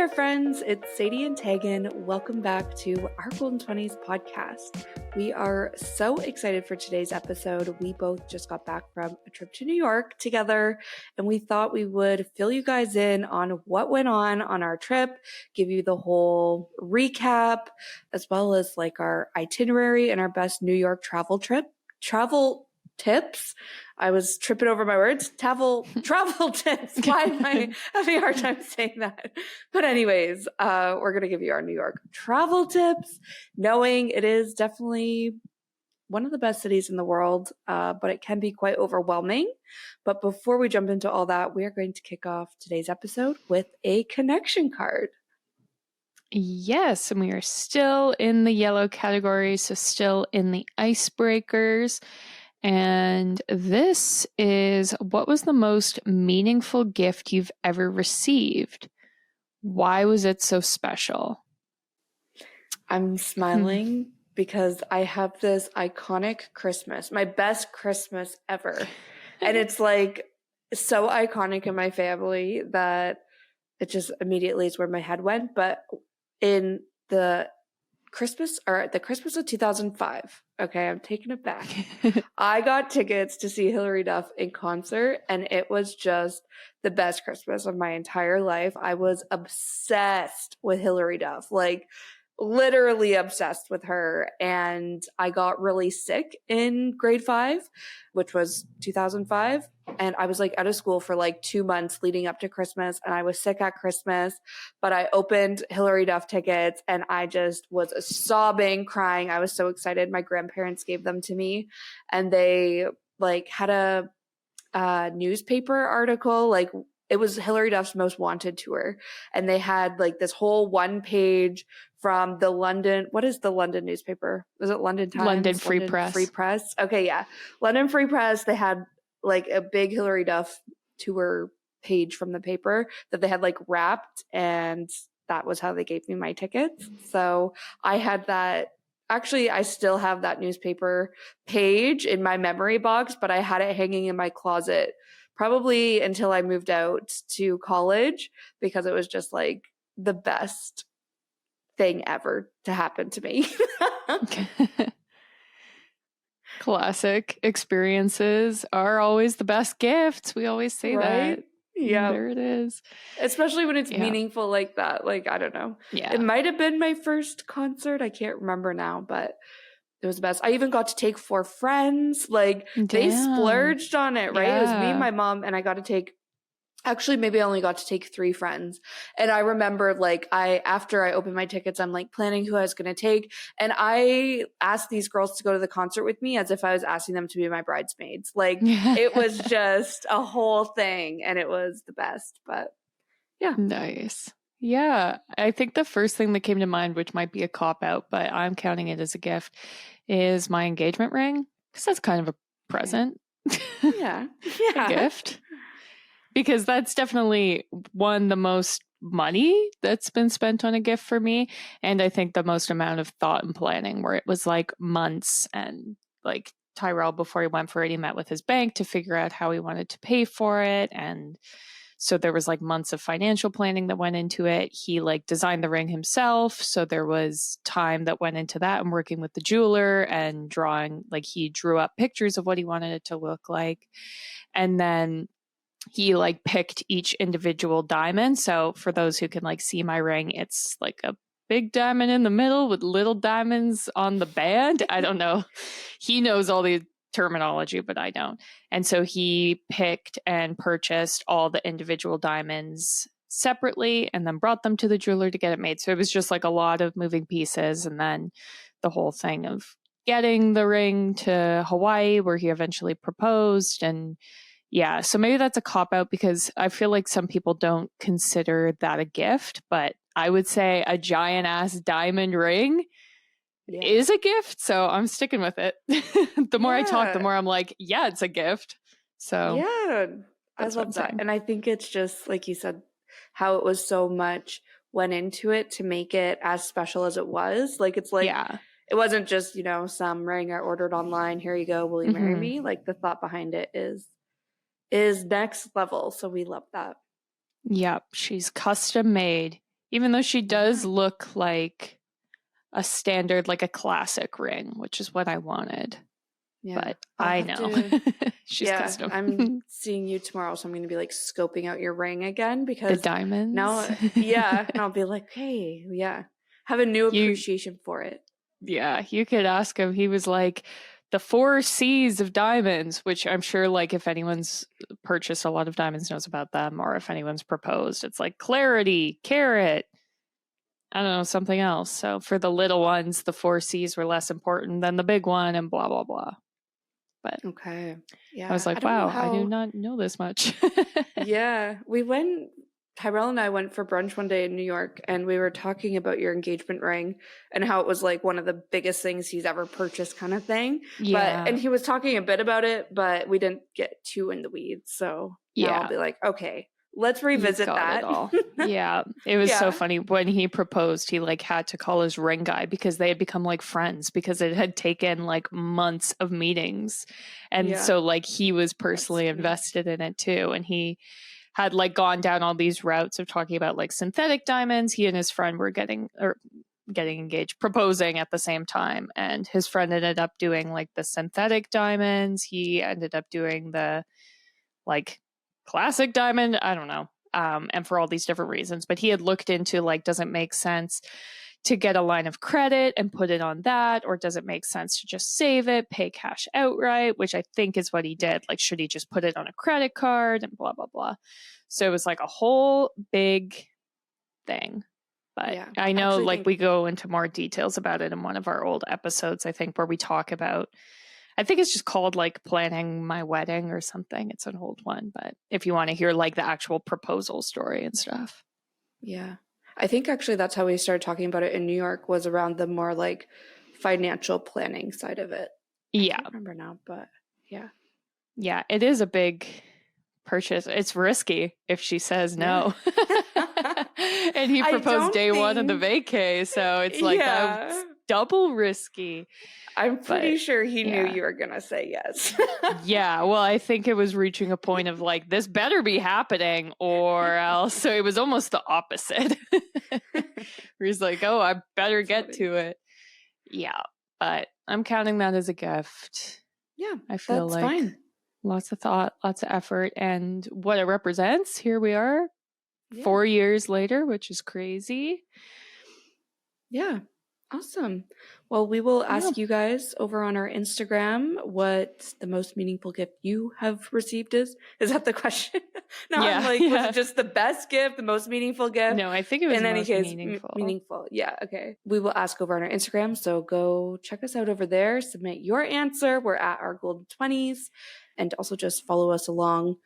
there, friends. It's Sadie and Tegan. Welcome back to our Golden 20s podcast. We are so excited for today's episode. We both just got back from a trip to New York together, and we thought we would fill you guys in on what went on our trip, give you the whole recap, as well as like our itinerary and our best New York travel tips. I was tripping over my words. Travel tips. Why am I having a hard time saying that? But anyways, we're going to give you our New York travel tips, knowing it is definitely one of the best cities in the world, but it can be quite overwhelming. But before we jump into all that, we are going to kick off today's episode with a connection card. Yes, and we are still in the yellow category, so still in the icebreakers. And this is, what was the most meaningful gift you've ever received? Why was it so special? I'm smiling because I have this iconic Christmas, my best Christmas ever. And it's like so iconic in my family that it just immediately is where my head went. But in the Christmas of 2005, okay, I'm taking it back. I got tickets to see Hilary Duff in concert, and it was just the best Christmas of my entire life. I was obsessed with Hilary Duff, like literally obsessed with her. And I got really sick in grade 5, which was 2005. And I was like out of school for like 2 months leading up to Christmas. And I was sick at Christmas, but I opened Hilary Duff tickets and I just was sobbing, crying. I was so excited. My grandparents gave them to me, and they like had a newspaper article, like it was Hilary Duff's Most Wanted tour. And they had like this whole 1 page from the London, what is the London newspaper? Was it London Times? London Free Press. Free Press. Okay, yeah. London Free Press. They had like a big Hilary Duff tour page from the paper that they had like wrapped, and that was how they gave me my tickets. So I had that. Actually, I still have that newspaper page in my memory box, but I had it hanging in my closet probably until I moved out to college, because it was just like the best thing ever to happen to me. Classic experiences are always the best gifts. We always say that. Yeah. There it is. Especially when it's meaningful like that. Like, I don't know. Yeah. It might have been my first concert. I can't remember now, but it was the best. I even got to take 4 friends. Like, they splurged on it, right? Yeah. It was me, my mom, and I got to take, actually, maybe I only got to take 3 friends. And I remember, like, after I opened my tickets, I'm like planning who I was going to take. And I asked these girls to go to the concert with me as if I was asking them to be my bridesmaids. Like, it was just a whole thing, and it was the best. But yeah. Nice. Yeah. I think the first thing that came to mind, which might be a cop-out, but I'm counting it as a gift, is my engagement ring. Because that's kind of a present. Yeah. A gift. Because that's definitely the most money that's been spent on a gift for me. And I think the most amount of thought and planning, where it was like months, and like Tyrell, before he went for it, he met with his bank to figure out how he wanted to pay for it. And so there was like months of financial planning that went into it. He like designed the ring himself. So there was time that went into that, and working with the jeweler and drawing, like he drew up pictures of what he wanted it to look like. And then he like picked each individual diamond. So for those who can like see my ring, it's like a big diamond in the middle with little diamonds on the band. I don't know. He knows all the terminology, but I don't. And so he picked and purchased all the individual diamonds separately and then brought them to the jeweler to get it made. So it was just like a lot of moving pieces. And then the whole thing of getting the ring to Hawaii, where he eventually proposed. And yeah, so maybe that's a cop-out, because I feel like some people don't consider that a gift, but I would say a giant-ass diamond ring is a gift, so I'm sticking with it. The more I talk, the more I'm like, yeah, it's a gift. So yeah, I love that. And I think it's just, like you said, how it was so much went into it to make it as special as it was. Like, it's like, it wasn't just, some ring I ordered online, here you go, will you marry me? Like, the thought behind it is next level. So we love that. Yep. She's custom made. Even though she does look like a standard, like a classic ring, which is what I wanted. Yeah. But I'll I have know to, she's yeah, custom. I'm seeing you tomorrow, so I'm going to be like scoping out your ring again The because diamonds. now, yeah, and I'll be like, hey, yeah, have a new You, appreciation for it. yeah, you could ask him. He was like, the 4 C's of diamonds, which I'm sure, like, if anyone's purchased a lot of diamonds knows about them, or if anyone's proposed, it's like clarity, carat, I don't know, something else. So for the little ones, the 4 C's were less important than the big one, and blah, blah, blah. But Okay. I was Yeah. I like, don't know wow, I do how. not know this much. Yeah. Tyrell and I went for brunch one day in New York and we were talking about your engagement ring and how it was like one of the biggest things he's ever purchased kind of thing. And Yeah. he was talking a bit about it, but we didn't get too in the weeds. So now I'll Yeah. be like, okay, let's You've revisit got it that. all. Yeah. It was so Yeah. funny when he proposed, he like had to call his ring guy because they had become like friends because it had taken like months of meetings. And Yeah. so like he was That's personally funny. invested in it too. And he had like gone down all these routes of talking about like synthetic diamonds. He and his friend were getting engaged, proposing at the same time. And his friend ended up doing like the synthetic diamonds. He ended up doing the like classic diamond. I don't know. And for all these different reasons. But he had looked into like, does it make sense to get a line of credit and put it on that? Or does it make sense to just save it, pay cash outright, which I think is what he did. Like, should he just put it on a credit card and blah, blah, blah. So it was like a whole big thing. But Yeah. I know Actually like think we go into more details about it in one of our old episodes, I think, where we talk about, I think it's just called like planning my wedding or something. It's an old one, but if you want to hear like the actual proposal story and stuff. yeah. I think actually that's how we started talking about it in New York was around the more like financial planning side of it. I Yeah. can't remember now, but yeah. Yeah. It is a big purchase. It's risky if she says Yeah. no. And he I proposed don't day one of the think, vacay. So it's like yeah. that's double risky. I'm But pretty sure he knew yeah. you were going to say yes. Yeah, well, I think it was reaching a point of like, this better be happening or else. So it was almost the opposite. Where he's like, oh, I better That's get funny. to it. Yeah, but I'm counting that as a gift. Yeah, I feel that's like fine. lots of thought, lots of effort, and what it represents. Here we are, Yeah. 4 years later, which is crazy. Yeah. Awesome. Well, we will Yeah. ask you guys over on our Instagram what the most meaningful gift you have received is. Is that the question? No, I'm like, was Yeah. it just the best gift, the most meaningful gift? No, I think it was In any most case, meaningful. meaningful. Yeah, okay. We will ask over on our Instagram, so go check us out over there. Submit your answer. We're at our golden 20s, and also just follow us along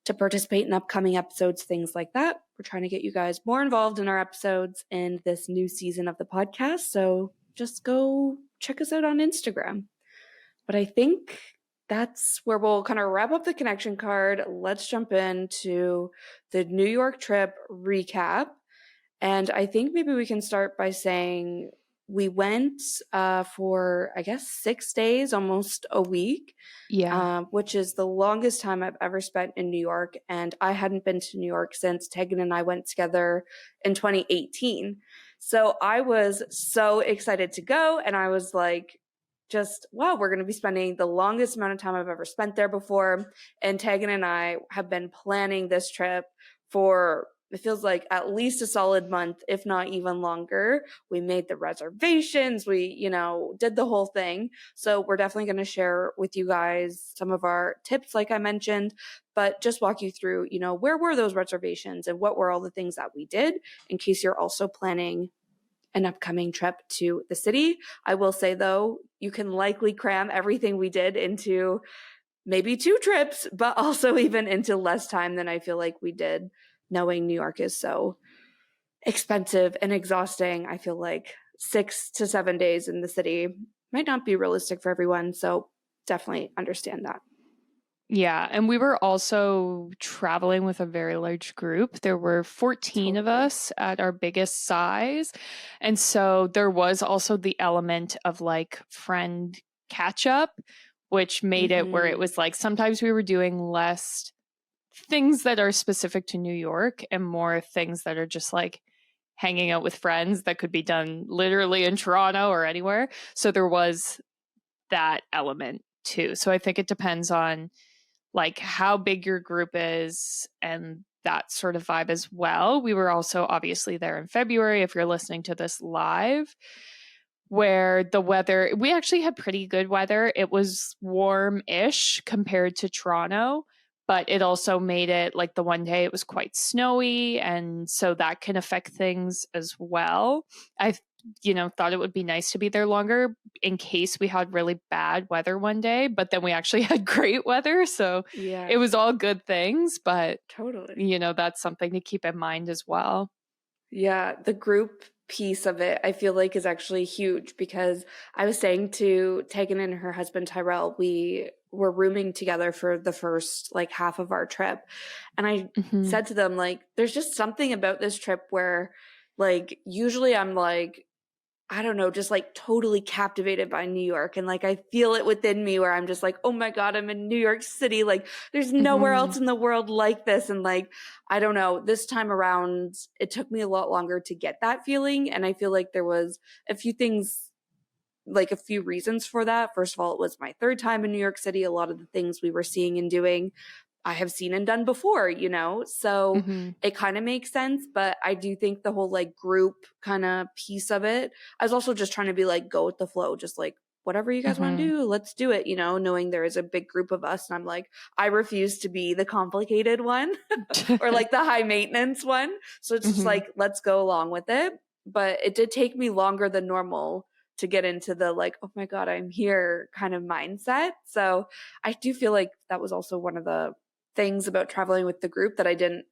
to participate in upcoming episodes, things like that. We're trying to get you guys more involved in our episodes in this new season of the podcast. So just go check us out on Instagram. But I think that's where we'll kind of wrap up the connection card. Let's jump into the New York trip recap. And I think maybe we can start by saying we went for, I guess, 6 days, almost a week. Yeah. Which is the longest time I've ever spent in New York. And I hadn't been to New York since Tegan and I went together in 2018. So I was so excited to go. And I was like, just, wow, we're going to be spending the longest amount of time I've ever spent there before. And Tegan and I have been planning this trip for, it feels like at least a solid month, if not even longer. We made the reservations. We, did the whole thing. So we're definitely going to share with you guys some of our tips, like I mentioned, but just walk you through, where were those reservations and what were all the things that we did in case you're also planning an upcoming trip to the city. I will say though, you can likely cram everything we did into maybe 2 trips, but also even into less time than I feel like we did, knowing New York is so expensive and exhausting. I feel like 6 to 7 days in the city might not be realistic for everyone. So definitely understand that. Yeah, and we were also traveling with a very large group. There were 14 of Totally. us at our biggest size. And so there was also the element of like friend catch up, which made it where it was like sometimes we were doing less things that are specific to New York and more things that are just like hanging out with friends that could be done literally in Toronto or anywhere. So there was that element too. So I think it depends on like how big your group is and that sort of vibe as well. We were also obviously there in February, if you're listening to this live, where the weather, we actually had pretty good weather. It was warm-ish compared to Toronto, but it also made it like the one day it was quite snowy, and so that can affect things as well. I thought it would be nice to be there longer in case we had really bad weather one day, but then we actually had great weather, so Yeah, it was all good things, but totally. that's something to keep in mind as well. Yeah, the group piece of it, I feel like is actually huge because I was saying to Tegan and her husband Tyrell, we were rooming together for the first like half of our trip. And I Mm-hmm. said to them, like, there's just something about this trip where like usually I'm like, I don't know, just like totally captivated by New York. And like I feel it within me where I'm just like, oh my God, I'm in New York City. Like there's nowhere Mm-hmm. else in the world like this. And like, I don't know, this time around, it took me a lot longer to get that feeling. And I feel like there was a few things, like a few reasons for that. First of all, it was my third time in New York City. A lot of the things we were seeing and doing I have seen and done before, So Mm-hmm. it kind of makes sense. But I do think the whole like group kind of piece of it, I was also just trying to be like, go with the flow, just like, whatever you guys want to Mm-hmm. do, let's do it, knowing there is a big group of us. And I'm like, I refuse to be the complicated one or like the high maintenance one. So it's just Mm-hmm. like, let's go along with it. But it did take me longer than normal to get into the like, oh my God, I'm here kind of mindset. So I do feel like that was also one of the things about traveling with the group that I didn't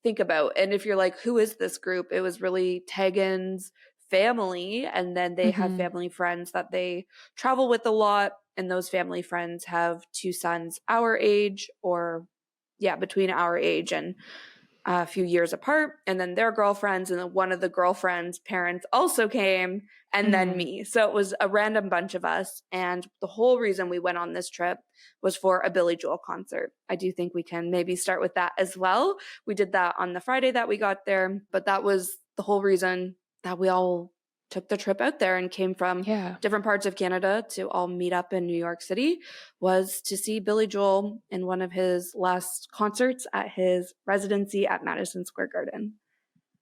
think about. And if you're like, who is this group? It was really Tegan's family. And then they have Mm-hmm. family friends that they travel with a lot. And those family friends have two sons our age, or yeah, between our age and a few years apart, and then their girlfriends, and then one of the girlfriends' parents also came, and then Mm-hmm. me. So it was a random bunch of us. And the whole reason we went on this trip was for a Billy Joel concert. I do think we can maybe start with that as well. We did that on the Friday that we got there, but that was the whole reason that we all took the trip out there and came from Yeah. different parts of Canada to all meet up in New York City, was to see Billy Joel in one of his last concerts at his residency at Madison Square Garden.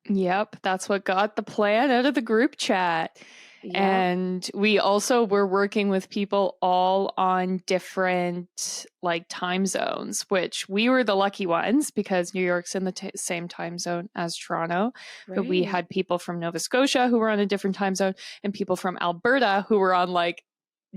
Yep, that's what got the plan out of the group chat. Yeah. And we also were working with people all on different like time zones, which we were the lucky ones because New York's in the same time zone as Toronto. But we Right. had people from Nova Scotia who were on a different time zone and people from Alberta who were on like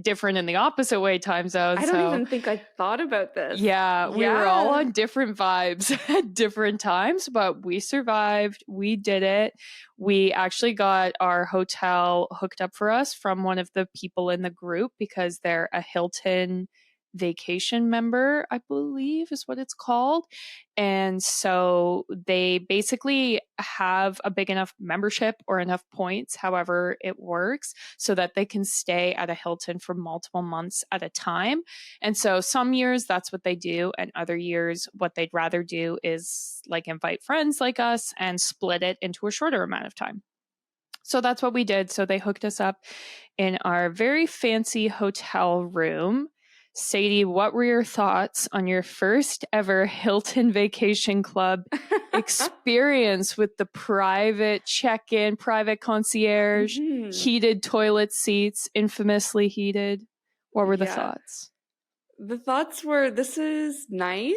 different in the opposite way time zone. I don't So even think I thought about this. yeah, we were all Yeah. on different vibes at different times, but we survived. We did it. We actually got our hotel hooked up for us from one of the people in the group because they're a Hilton vacation member, I believe is what it's called. And so they basically have a big enough membership or enough points, however it works, so that they can stay at a Hilton for multiple months at a time. And so some years that's what they do, and other years what they'd rather do is like invite friends like us and split it into a shorter amount of time. So that's what we did. So they hooked us up in our very fancy hotel room. Sadie, what were your thoughts on your first ever Hilton Vacation Club experience with the private check-in, private concierge, heated toilet seats, infamously heated? What were the Yeah. thoughts? The thoughts were, this is nice.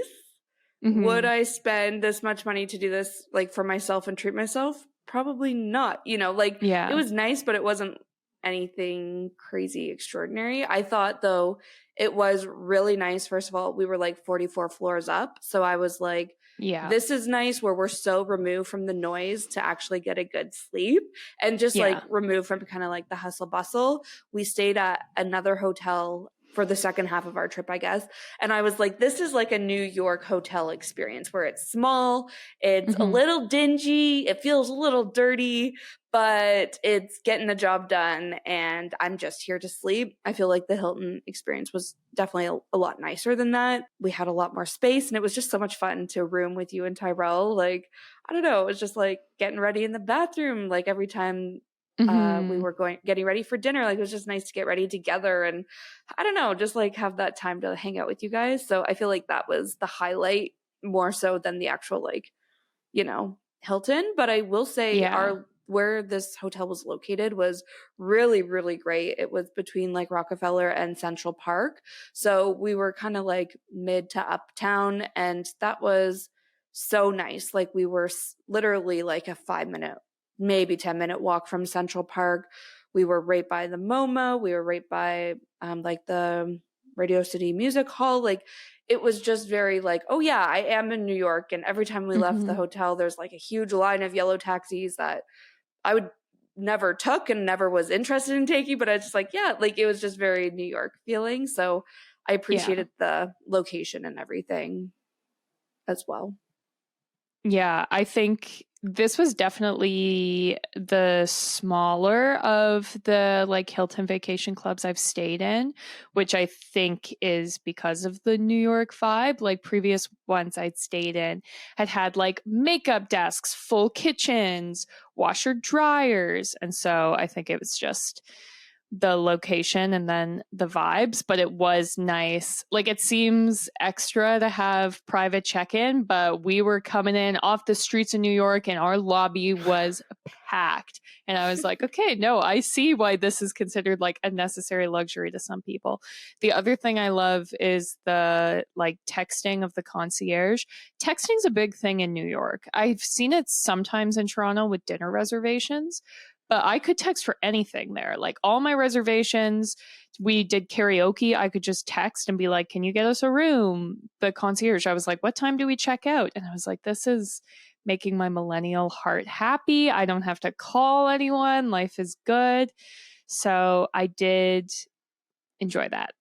Would Mm-hmm. I spend this much money to do this like for myself and treat myself? Probably not. Like it Yeah. was nice, but it wasn't anything crazy extraordinary. I thought though it was really nice. First of all, we were like 44 floors up. So I was like, Yeah. this is nice where we're so removed from the noise to actually get a good sleep and just like Yeah. removed from kind of like the hustle bustle. We stayed at another hotel for the second half of our trip, I guess. And I was like, this is like a New York hotel experience where it's small, it's a little dingy, it feels a little dirty, but it's getting the job done, and I'm just here to sleep. I feel like the Hilton experience was definitely a lot nicer than that. We had a lot more space, and it was just so much fun to room with you and Tyrell. Like, I don't know, it was just like getting ready in the bathroom, like every time we were getting ready for dinner. Like, it was just nice to get ready together, and I don't know, just like have that time to hang out with you guys. So I feel like that was the highlight more so than the actual, like, Hilton. But I will say where this hotel was located was really, really great. It was between like Rockefeller and Central Park. So we were kind of like mid to uptown, and that was so nice. Like, we were literally like a 5-minute, maybe 10-minute walk from Central Park. We were right by the MoMA. We were right by like the Radio City Music Hall. Like, it was just very like, oh yeah, I am in New York. And every time we left the hotel, there's like a huge line of yellow taxis that I would never took and never was interested in taking, but I was just like, yeah, like, it was just very New York feeling. So I appreciated the location and everything as well. Yeah, I think this was definitely the smaller of the like Hilton vacation clubs I've stayed in, which I think is because of the New York vibe. Like, previous ones I'd stayed in had like makeup desks, full kitchens, washer dryers. And so I think it was just the location and then the vibes, but it was nice. Like, it seems extra to have private check-in, but we were coming in off the streets of New York and our lobby was packed. And I was like, okay, no, I see why this is considered like a necessary luxury to some people. The other thing I love is the like texting of the concierge. Texting's a big thing in New York. I've seen it sometimes in Toronto with dinner reservations, but I could text for anything there. Like, all my reservations, we did karaoke. I could just text and be like, can you get us a room? The concierge, I was like, what time do we check out? And I was like, this is making my millennial heart happy. I don't have to call anyone. Life is good. So I did enjoy that.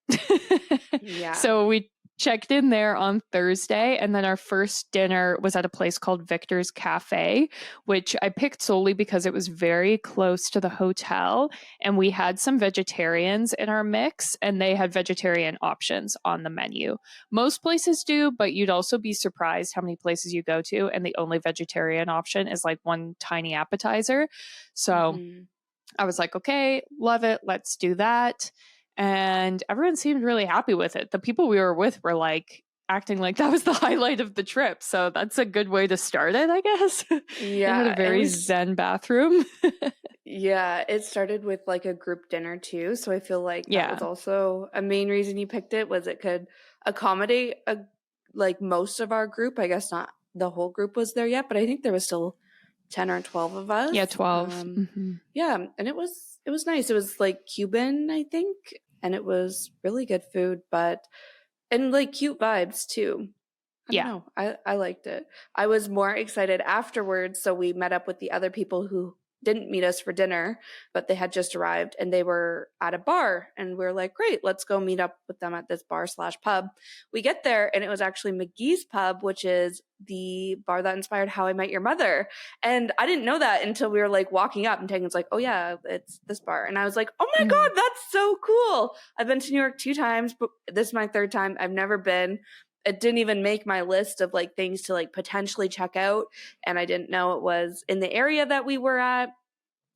Yeah. So we checked in there on Thursday, and then our first dinner was at a place called Victor's Cafe, which I picked solely because it was very close to the hotel, and we had some vegetarians in our mix, and they had vegetarian options on the menu. Most places do, but you'd also be surprised how many places you go to and the only vegetarian option is like one tiny appetizer. So I was like, okay, love it, let's do that. And everyone seemed really happy with it. The people we were with were like acting like that was the highlight of the trip. So that's a good way to start it, I guess. Yeah. It had a very zen bathroom. Yeah, it started with like a group dinner too. So I feel like that was also a main reason you picked it, was it could accommodate like most of our group. I guess not the whole group was there yet, but I think there was still 10 or 12 of us. Yeah, 12. Yeah, and it was nice. It was like Cuban, I think, and it was really good food, and like cute vibes too. I don't know. I liked it. I was more excited afterwards. So we met up with the other people who didn't meet us for dinner, but they had just arrived and they were at a bar, and we are like, great, let's go meet up with them at this bar/pub. We get there and it was actually McGee's Pub, which is the bar that inspired How I Met Your Mother. And I didn't know that until we were like walking up, and Tegan's like, oh yeah, it's this bar. And I was like, oh my God, that's so cool. I've been to New York 2 times, but this is my 3rd time. I've never been. It didn't even make my list of like things to like potentially check out. And I didn't know it was in the area that we were at.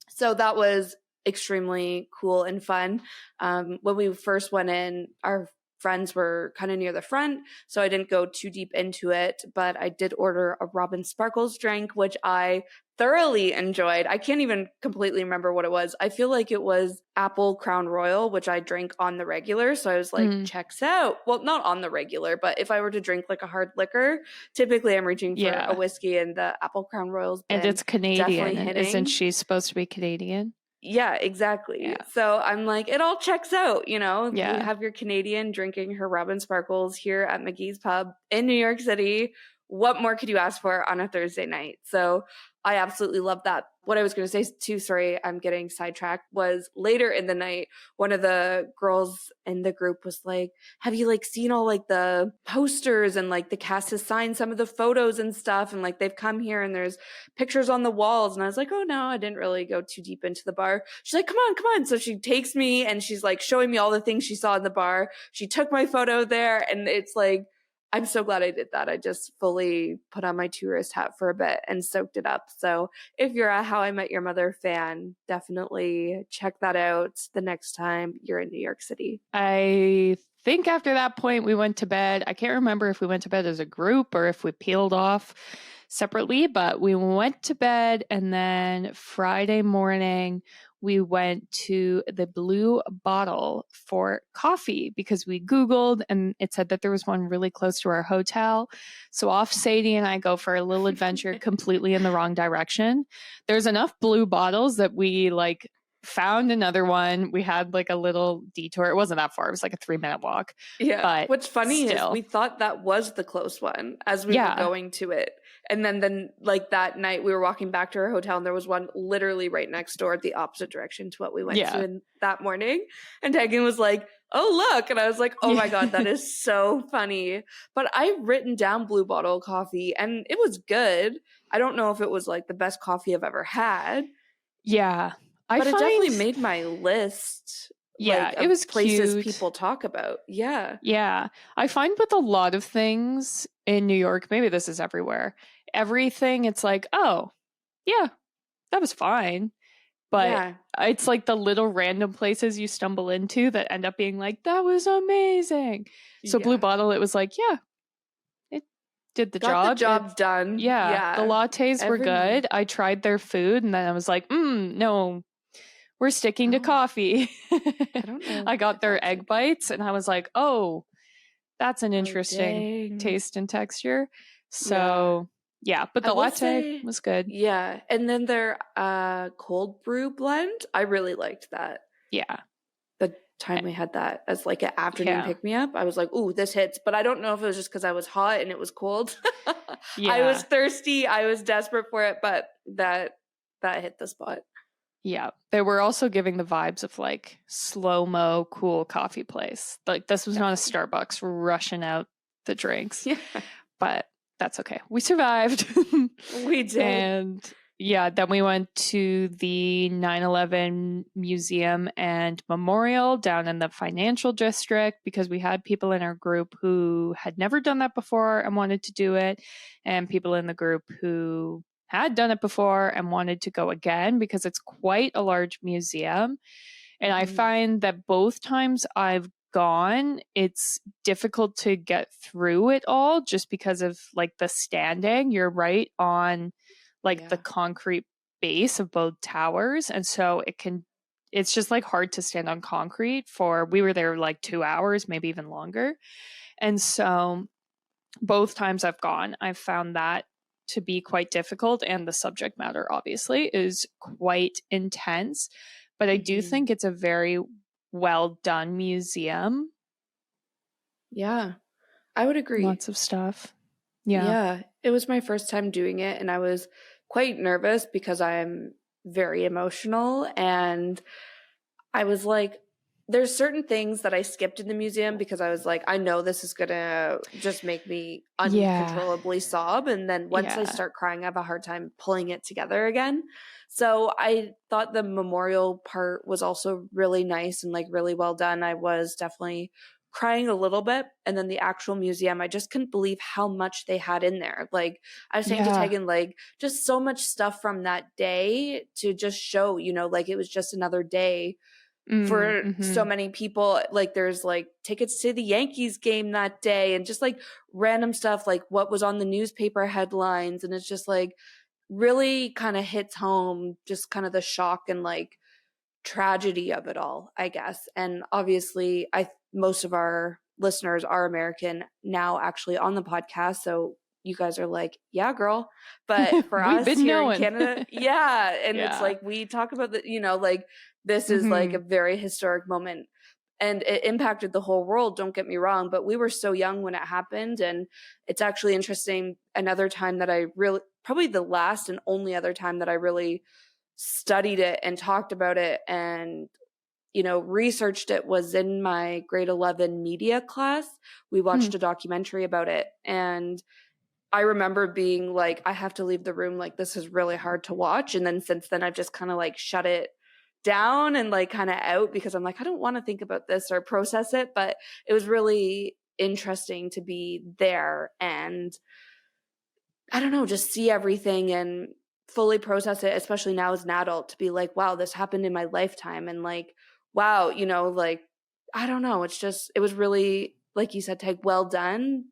So that was extremely cool and fun. When we first went in, our friends were kind of near the front, so I didn't go too deep into it, but I did order a Robin Sparkles drink, which I thoroughly enjoyed. I can't even completely remember what it was. I feel like it was apple Crown Royal, which I drink on the regular. So I was like, checks out. Well, not on the regular, but if I were to drink like a hard liquor, typically I'm reaching for a whiskey, and the apple Crown Royal's been and it's Canadian. hitting. Isn't she supposed to be Canadian? Yeah, exactly. Yeah. So I'm like, it all checks out, you know? Yeah. You have your Canadian drinking her Robin Sparkles here at McGee's Pub in New York City what more could you ask for on a Thursday night? So I absolutely love that. What I was going to say too, sorry, I'm getting sidetracked, was later in the night, one of the girls in the group was like, have you like seen all like the posters, and like the cast has signed some of the photos and stuff, and like they've come here and there's pictures on the walls. And I was like, oh no, I didn't really go too deep into the bar. She's like, come on, come on. So she takes me and she's like showing me all the things she saw in the bar. She took my photo there, and it's like, I'm so glad I did that. I just fully put on my tourist hat for a bit and soaked it up. So if you're a How I Met Your Mother fan, definitely check that out the next time you're in New York City. I think after that point, we went to bed. I can't remember if we went to bed as a group or if we peeled off separately, but we went to bed. And then Friday morning, we went to the Blue Bottle for coffee because we Googled and it said that there was one really close to our hotel. So off Sadie and I go for a little adventure completely in the wrong direction. There's enough blue bottles that we like found another one. We had like a little detour. It wasn't that far. It was like a 3-minute walk. Yeah. But what's funny still, is we thought that was the close one as we were going to it. And then like that night we were walking back to our hotel and there was one literally right next door at the opposite direction to what we went to in that morning. And Tegan was like, oh, look. And I was like, oh my God, that is so funny. But I've written down Blue Bottle coffee and it was good. I don't know if it was like the best coffee I've ever had. Yeah. But it definitely made my list. Yeah, like, it was places cute. People talk about. Yeah. Yeah. I find with a lot of things in New York, maybe this is everywhere, everything, it's like, oh, yeah, that was fine. But it's like the little random places you stumble into that end up being like, that was amazing. So Blue Bottle, it was like, yeah, it did the job. The job done. Yeah. The lattes were good. I tried their food and then I was like, no, we're sticking to coffee. I don't know. I got their egg bites and I was like, oh, that's an interesting taste and texture. So yeah, but the latte was good. Yeah. And then their cold brew blend, I really liked that. Yeah. The time we had that as like an afternoon pick-me-up, I was like, ooh, this hits. But I don't know if it was just because I was hot and it was cold. I was thirsty. I was desperate for it, but that hit the spot. Yeah. They were also giving the vibes of like slow-mo, cool coffee place. Like this was not a Starbucks rushing out the drinks. Yeah. But that's okay. We survived. We did. And yeah, then we went to the 9/11 Museum and Memorial down in the financial district because we had people in our group who had never done that before and wanted to do it, and people in the group who had done it before and wanted to go again because it's quite a large museum. And I find that both times I've gone, it's difficult to get through it all just because of like the standing. You're right on like the concrete base of both towers. And so it's just like hard to stand on concrete we were there like 2 hours, maybe even longer. And so both times I've gone, I've found that to be quite difficult. And the subject matter obviously is quite intense, but I do think it's a very well done museum. Yeah, I would agree. Lots of stuff. Yeah. It was my first time doing it and I was quite nervous because I'm very emotional. And I was like, there's certain things that I skipped in the museum because I was like, I know this is going to just make me uncontrollably sob. And then once I start crying, I have a hard time pulling it together again. So I thought the memorial part was also really nice and like really well done. I was definitely crying a little bit. And then the actual museum, I just couldn't believe how much they had in there. Like I was saying to Tegan, like just so much stuff from that day to just show, like it was just another day for so many people. Like there's like tickets to the Yankees game that day and just like random stuff, like what was on the newspaper headlines. And it's just like really kind of hits home, just kind of the shock and like tragedy of it all, I guess. And obviously most of our listeners are American now actually on the podcast. So you guys are like, yeah, girl. But for us here in Canada, and it's like we talk about the, like this is like a very historic moment. and it impacted the whole world, don't get me wrong, but we were so young when it happened. And it's actually interesting. Another time that I really, probably the last and only other time that I really studied it and talked about it and, you know, researched it was in my grade 11 media class. We watched a documentary about it. And I remember being like, I have to leave the room. Like, this is really hard to watch. And then since then, I've just kind of like shut it down and like kind of out because I'm like, I don't want to think about this or process it. But it was really interesting to be there and I don't know, just see everything and fully process it, especially now as an adult, to be like, wow, this happened in my lifetime. And like, wow, you know, like, I don't know. It's just, it was really, like you said, Tag, well done.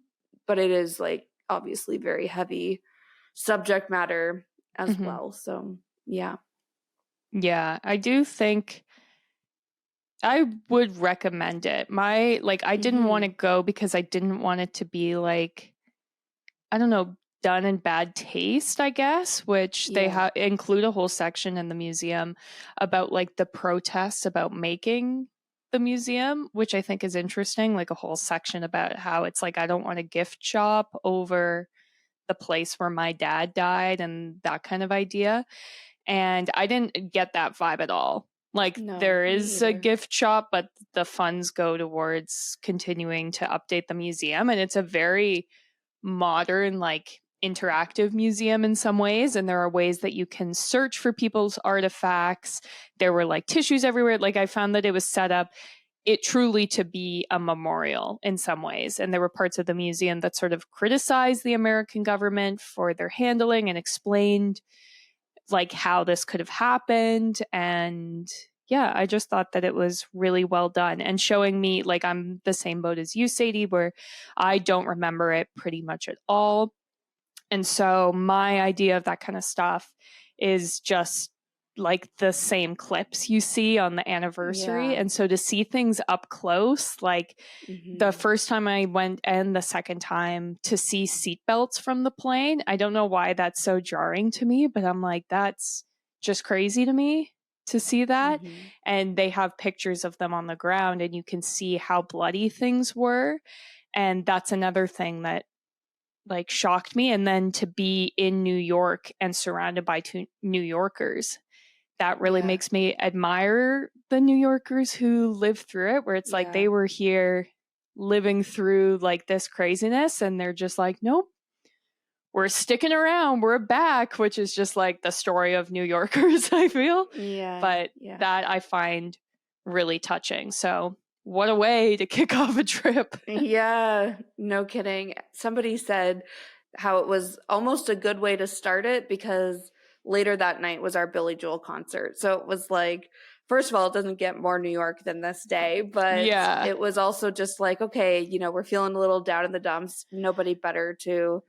But it is like obviously very heavy subject matter as well. So, yeah. Yeah, I do think I would recommend it. I didn't want to go because I didn't want it to be like, I don't know, done in bad taste, I guess, which they include a whole section in the museum about like the protests about making the museum, which I think is interesting, like a whole section about how it's like, I don't want a gift shop over the place where my dad died and that kind of idea. And I didn't get that vibe at all. Like there is a gift shop, but the funds go towards continuing to update the museum. And it's a very modern, like interactive museum in some ways. And there are ways that you can search for people's artifacts. There were like tissues everywhere. Like I found that it was set up it truly to be a memorial in some ways. And there were parts of the museum that sort of criticized the American government for their handling and explained like how this could have happened. And yeah, I just thought that it was really well done and showing me like I'm the same boat as you, Sadie, where I don't remember it pretty much at all. And so my idea of that kind of stuff is just like the same clips you see on the anniversary. Yeah. And so to see things up close, like the first time I went and the second time to see seatbelts from the plane, I don't know why that's so jarring to me, but I'm like, that's just crazy to me to see that. And they have pictures of them on the ground and you can see how bloody things were. And that's another thing that like shocked me. And then to be in New York and surrounded by two New Yorkers, that really makes me admire the New Yorkers who lived through it, where it's like they were here living through like this craziness and they're just like, nope, we're sticking around, we're back, which is just like the story of New Yorkers, I feel. But that I find really touching. So what a way to kick off a trip. Yeah, no kidding. Somebody said how it was almost a good way to start it because later that night was our Billy Joel concert. So it was like, first of all, it doesn't get more New York than this day, but it was also just like, okay, you know, we're feeling a little down in the dumps. Nobody better to,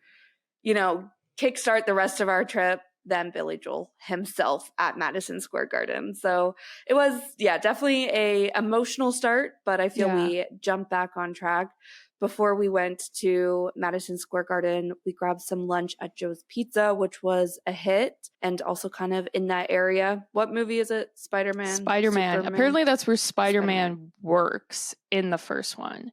you know, kickstart the rest of our trip than Billy Joel himself at Madison Square Garden. So it was, definitely a emotional start, but I feel we jumped back on track. Before we went to Madison Square Garden, we grabbed some lunch at Joe's Pizza, which was a hit and also kind of in that area. What movie is it? Spider-Man? Spider-Man. Apparently that's where Spider-Man works in the first one.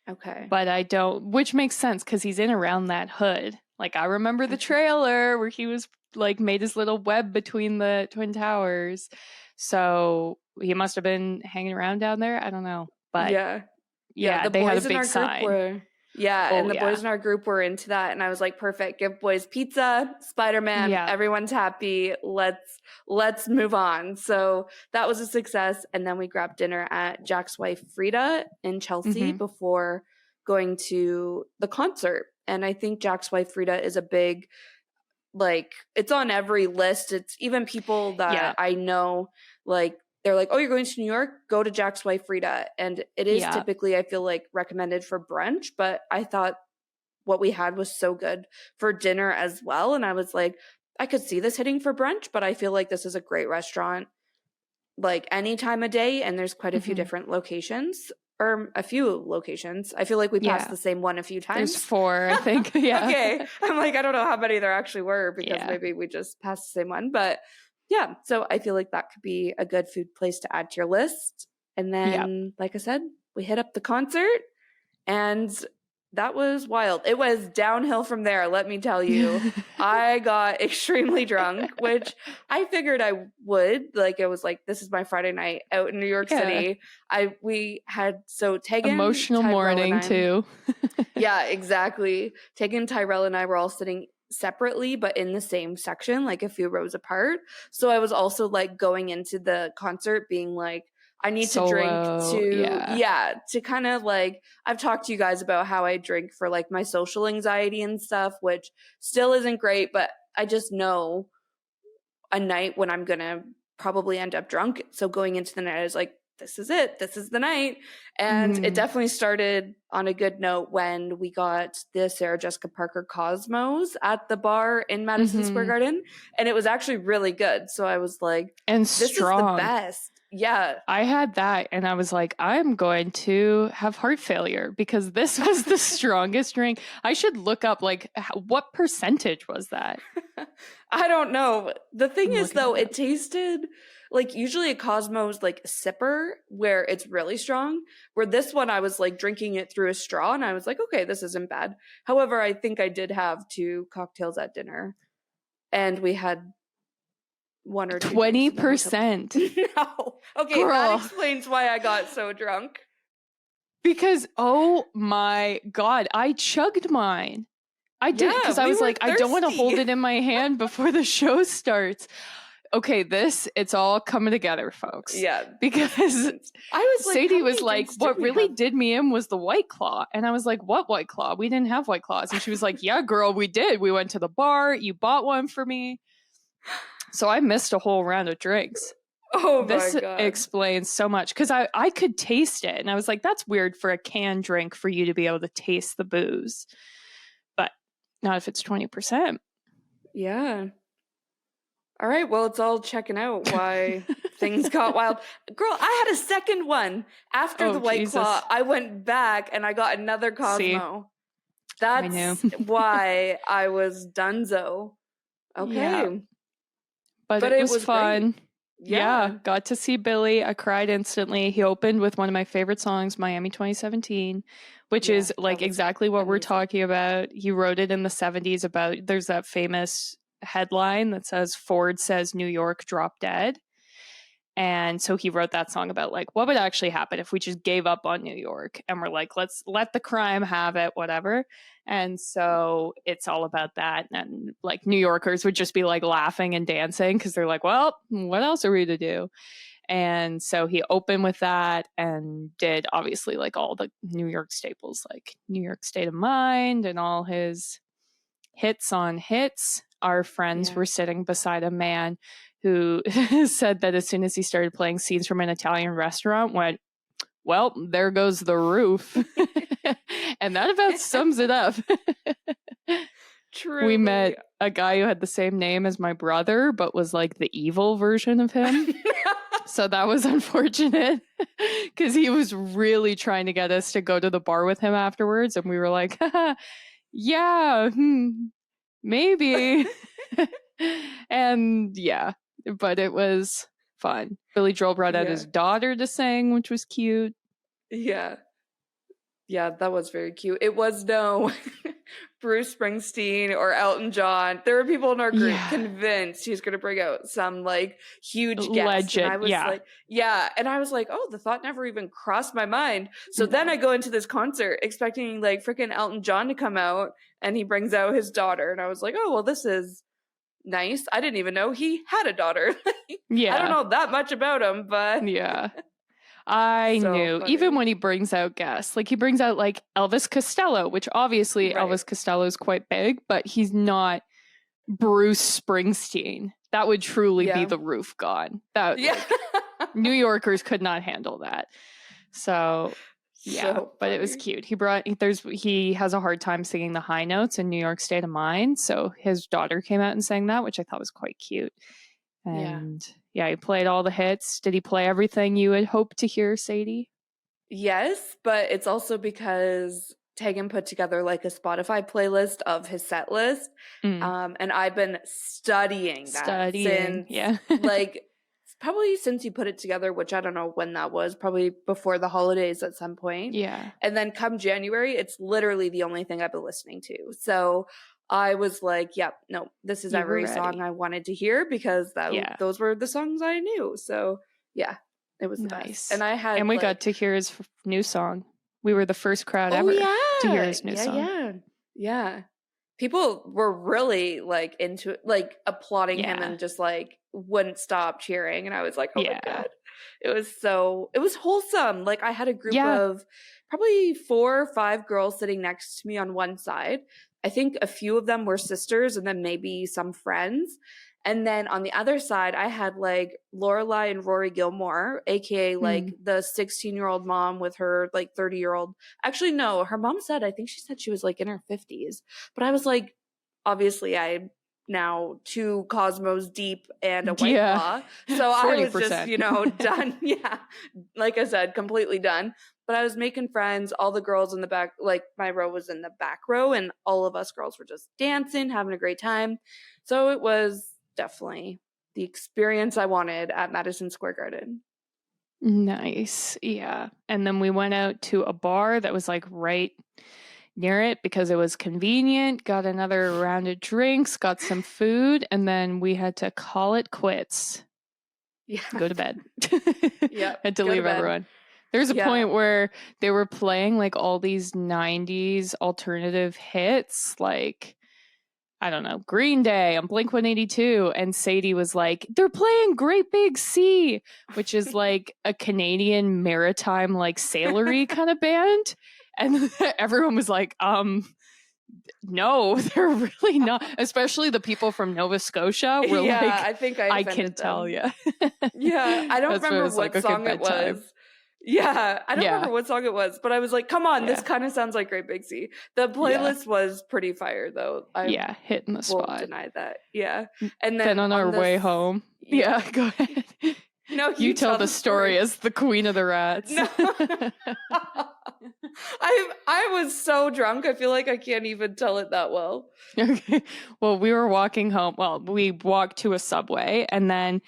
Okay. But I don't, which makes sense because he's in around that hood. Like I remember the trailer where he was like made his little web between the Twin Towers. So he must have been hanging around down there. I don't know. But the they boys had a big in our sign. Group were, and the boys in our group were into that. And I was like, perfect. Give boys pizza, Spider-Man. Everyone's happy. Let's move on. So that was a success. And then we grabbed dinner at Jack's wife, Frida, in Chelsea before going to the concert. And I think Jack's wife, Frida, is a big, like, it's on every list. It's even people that I know, like, they're like, oh, you're going to New York? Go to Jack's wife, Frida. And it is typically, I feel like, recommended for brunch. But I thought what we had was so good for dinner as well. And I was like, I could see this hitting for brunch, but I feel like this is a great restaurant, like any time of day. And there's quite a few different locations. Or a few locations. I feel like we passed the same one a few times. There's 4, I think. Okay. I'm like, I don't know how many there actually were because maybe we just passed the same one. But so I feel like that could be a good food place to add to your list. And then, like I said, we hit up the concert, and that was wild. It was downhill from there, let me tell you. I got extremely drunk, which I figured I would. Like, it was like, this is my Friday night out in New York City. We had, so Tegan, emotional Tyrell, morning too. Yeah, exactly. Tegan, Tyrell, and I were all sitting separately, but in the same section, like a few rows apart. So I was also like going into the concert being like, I need to drink to kind of like, I've talked to you guys about how I drink for like my social anxiety and stuff, which still isn't great, but I just know a night when I'm gonna probably end up drunk. So going into the night, I was like, this is it. This is the night. And it definitely started on a good note when we got the Sarah Jessica Parker Cosmos at the bar in Madison Square Garden. And it was actually really good. So I was like, and this strong. is the best. Yeah. I had that and I was like, I'm going to have heart failure because this was the strongest drink. I should look up like what percentage was that? I don't know. The thing is though, it tasted like usually a Cosmo's like a sipper where it's really strong, where this one I was like drinking it through a straw and I was like, okay, this isn't bad. However, I think I did have 2 cocktails at dinner and we had 1 or 2 20%. No. Okay, girl. that explains why I got so drunk. Because, oh my God, I chugged mine. I did because I was like, thirsty. I don't want to hold it in my hand before the show starts. Okay, it's all coming together, folks. Yeah. Because I was like, Sadie was like, what really did me in was the White Claw. And I was like, what White Claw? We didn't have White Claws. And she was like, yeah, girl, we did. We went to the bar. You bought one for me. So I missed a whole round of drinks. Oh my God. This explains so much because I could taste it. And I was like, that's weird for a canned drink for you to be able to taste the booze. But not if it's 20%. Yeah. All right. Well, it's all checking out why things got wild. Girl, I had a second one after the White Claw. I went back and I got another Cosmo. See? That's why I was donezo. Okay. Yeah. But it was fun. Yeah. Got to see Billy. I cried instantly. He opened with one of my favorite songs, Miami 2017, which is like exactly what we're talking about. He wrote it in the 70s about, there's that famous headline that says Ford says New York dropped dead. And so he wrote that song about like what would actually happen if we just gave up on New York and we're like, let's let the crime have it, whatever. And so it's all about that. And like New Yorkers would just be like laughing and dancing because they're like, well, what else are we to do? And so he opened with that and did obviously like all the New York staples, like New York State of Mind and all his hits on hits. Our friends were sitting beside a man who said that as soon as he started playing Scenes from an Italian Restaurant, went, well, there goes the roof. And that about sums it up. True. We met a guy who had the same name as my brother, but was like the evil version of him. So that was unfortunate because he was really trying to get us to go to the bar with him afterwards. And we were like, yeah, maybe. And yeah, but it was fun. Billy Joel brought out his daughter to sing, which was cute. Yeah. Yeah, that was very cute. It was no Bruce Springsteen or Elton John. There were people in our group convinced he's going to bring out some like huge guest. Legend. And I was like, and I was like, oh, the thought never even crossed my mind. So then I go into this concert expecting like freaking Elton John to come out and he brings out his daughter. And I was like, oh, well, this is nice. I didn't even know he had a daughter. I don't know that much about him, but I knew. Funny. Even when he brings out guests, like he brings out like Elvis Costello, which obviously Elvis Costello is quite big, but he's not Bruce Springsteen. That would truly be the roof gone. That like, New Yorkers could not handle that. So but it was cute. He has a hard time singing the high notes in New York State of Mind, so his daughter came out and sang that, which I thought was quite cute. And he played all the hits. Did he play everything you had hoped to hear, Sadie? Yes, but it's also because Tegan put together like a Spotify playlist of his set list. And I've been studying that since like probably since you put it together, which I don't know when that was, probably before the holidays at some point. Yeah. And then come January, it's literally the only thing I've been listening to. So I was like, yep, no, this is You were every ready. song I wanted to hear because Yeah. those were the songs I knew. So yeah, it was the Nice. best. And I had And we like, got to hear his new song. We were the first crowd oh ever yeah, to hear his new yeah, song. yeah. People were really like into it, like applauding him Yeah. and just like wouldn't stop cheering. And I was like, oh my Yeah. God. It was wholesome. Like I had a group Yeah. of probably 4 or 5 girls sitting next to me on one side. I think a few of them were sisters and then maybe some friends. And then on the other side, I had like Lorelai and Rory Gilmore, aka like the 16-year-old mom with her like 30-year-old. Actually, no, her mom said, I think she said she was like in her 50s. But I was like, obviously, I now 2 Cosmos deep and a White Claw. So I was just, 40%. done. Yeah. Like I said, completely done. But I was making friends. All the girls in the back, like my row was in the back row, and all of us girls were just dancing, having a great time. So it was definitely the experience I wanted at Madison Square Garden. Nice. Yeah. And then we went out to a bar that was like right near it because it was convenient, got another round of drinks, got some food, and then we had to call it quits. Yeah. Go to bed. Yeah. Had to leave everyone. There's a point where they were playing like all these 90s alternative hits, like, I don't know, Green Day on Blink 182. And Sadie was like, they're playing Great Big Sea, which is like a Canadian maritime, like sailory kind of band. And everyone was like, no, they're really not. Especially the people from Nova Scotia were like, I think I can them. tell you. Yeah, I don't remember what song it was. Yeah, I don't remember what song it was, but I was like, come on, this kind of sounds like Great Big Sea. The playlist was pretty fire, though. Hitting the spot. Won't deny that. Yeah. And then on our way home. Yeah, go ahead. No, you tell the story as the queen of the rats. No. I was so drunk. I feel like I can't even tell it that well. Okay. Well, we were walking home. Well, we walked to a Subway, and then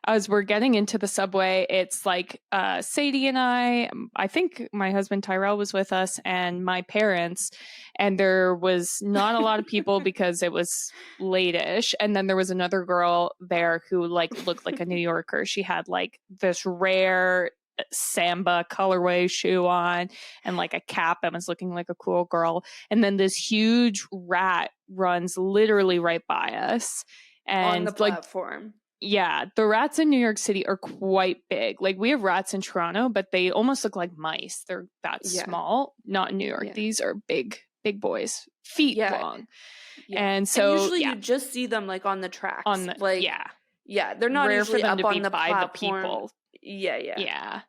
as we're getting into the Subway, it's like Sadie and I think my husband Tyrell was with us, and my parents, and there was not a lot of people because it was late-ish. And then there was another girl there who like looked like a New Yorker. She had like this rare Samba colorway shoe on and like a cap and was looking like a cool girl. And then this huge rat runs literally right by us. And on the platform. Yeah, the rats in New York City are quite big. Like we have rats in Toronto, but they almost look like mice. They're that small. Not in New York. These are big boys, feet long. Yeah. And so and usually you just see them like on the tracks. On the, like they're not rare usually for them up to on be the by platform. the people. Yeah.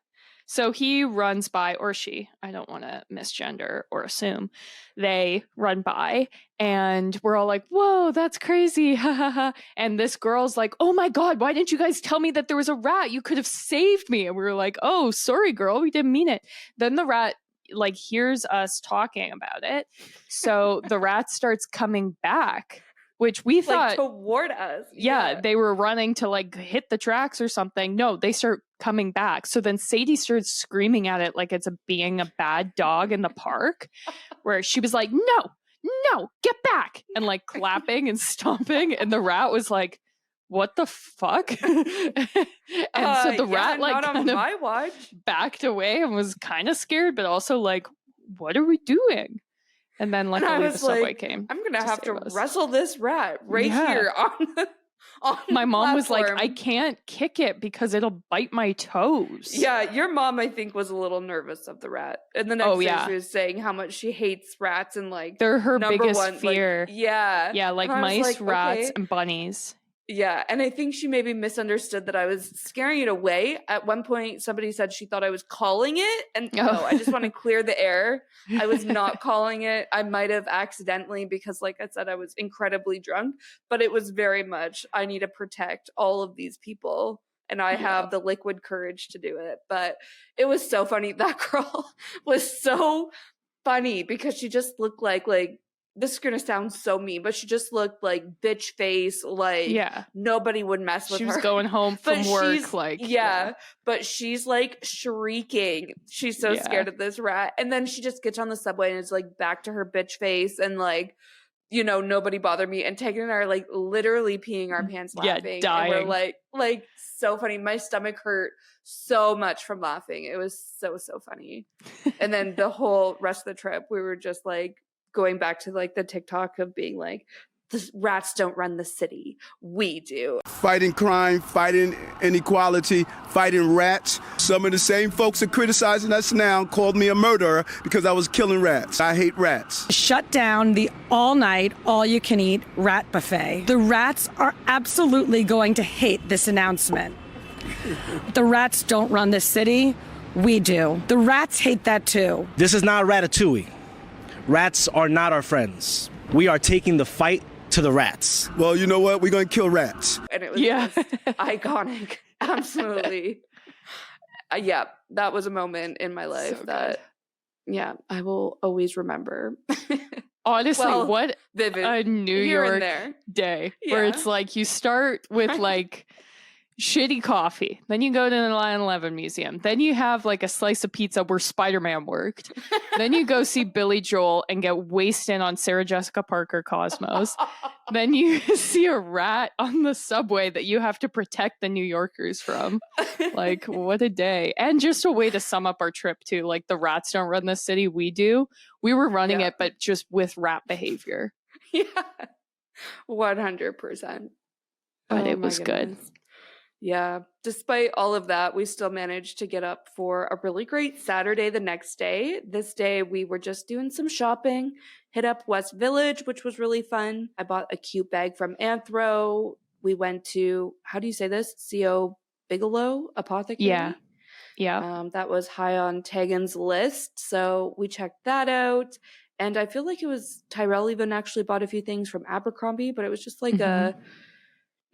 So he runs by, or she, I don't want to misgender or assume, they run by and we're all like, whoa, that's crazy. Ha ha ha. And this girl's like, oh my God, why didn't you guys tell me that there was a rat? You could have saved me. And we were like, oh, sorry, girl, we didn't mean it. Then the rat like hears us talking about it. So the rat starts coming back, which we thought toward us. Yeah, they were running to like hit the tracks or something. No, they start coming back. So then Sadie starts screaming at it like it's being a bad dog in the park, where she was like, no, get back, and like clapping and stomping. And the rat was like, what the fuck? And so the rat like not on my watch backed away and was kind of scared, but also like, what are we doing? And then luckily the Subway came. I'm going to have to wrestle this rat here on my mom was like, platform. I can't kick it because it'll bite my toes. Yeah, your mom, I think, was a little nervous of the rat. And the next day she was saying how much she hates rats and like they're her biggest fear. Like, yeah, like mice, rats, and bunnies. Yeah, and I think she maybe misunderstood that I was scaring it away. At one point, somebody said she thought I was calling it, and no, I just want to clear the air. I was not calling it. I might have accidentally because, like I said, I was incredibly drunk, but it was very much, I need to protect all of these people, and I have the liquid courage to do it. But it was so funny. That girl was so funny because she just looked like this is going to sound so mean, but she just looked like bitch face, like Yeah. nobody would mess with She her. was going home from work, like, but she's like shrieking. She's so scared of this rat. And then she just gets on the subway and is like back to her bitch face and like, you know, nobody bother me. And Tegan and I are like literally peeing our pants laughing. Dying. And we're like so funny. My stomach hurt so much from laughing. It was so funny. And then the whole rest of the trip, we were just like going back to like the TikTok of being like, the rats don't run the city. We do. Fighting crime, fighting inequality, fighting rats. Some of the same folks are criticizing us now called me a murderer because I was killing rats. I hate rats. Shut down the all-night, all-you-can-eat rat buffet. The rats are absolutely going to hate this announcement. The rats don't run the city. We do. The rats hate that too. This is not Ratatouille. Rats are not our friends. We are taking the fight to the rats. Well, you know what? We're going to kill rats. And it was just iconic. Absolutely. Yeah, that was a moment in my life I will always remember. Honestly, what vivid a New York day where it's like you start with like shitty coffee, then you go to the 9/11 museum, then you have like a slice of pizza where Spider-Man worked, then you go see Billy Joel and get wasted on Sarah Jessica Parker Cosmos, then you see a rat on the subway that you have to protect the New Yorkers from. Like, what a day. And just a way to sum up our trip too, like the rats don't run the city, we do. We were running it, but just with rat behavior. Yeah, 100%. But it was good. Yeah, despite all of that, we still managed to get up for a really great Saturday the next day. This day, we were just doing some shopping, hit up West Village, which was really fun. I bought a cute bag from Anthro. We went to, how do you say this? C.O. Bigelow Apothecary? Yeah. That was high on Tegan's list, so we checked that out. And I feel like it was, Tyrell even actually bought a few things from Abercrombie, but it was just like a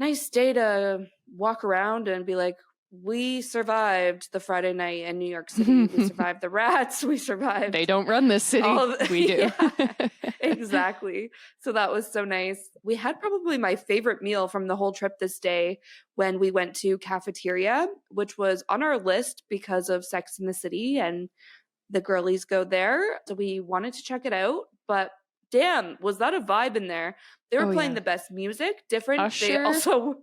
nice day to walk around and be like, we survived the Friday night in New York City. We survived the rats. We survived. They don't run this city. We do. Yeah, exactly. So that was so nice. We had probably my favorite meal from the whole trip this day when we went to Cafeteria, which was on our list because of Sex in the City and the girlies go there. So we wanted to check it out, but damn, was that a vibe in there? They were playing the best music, different. Usher. They also,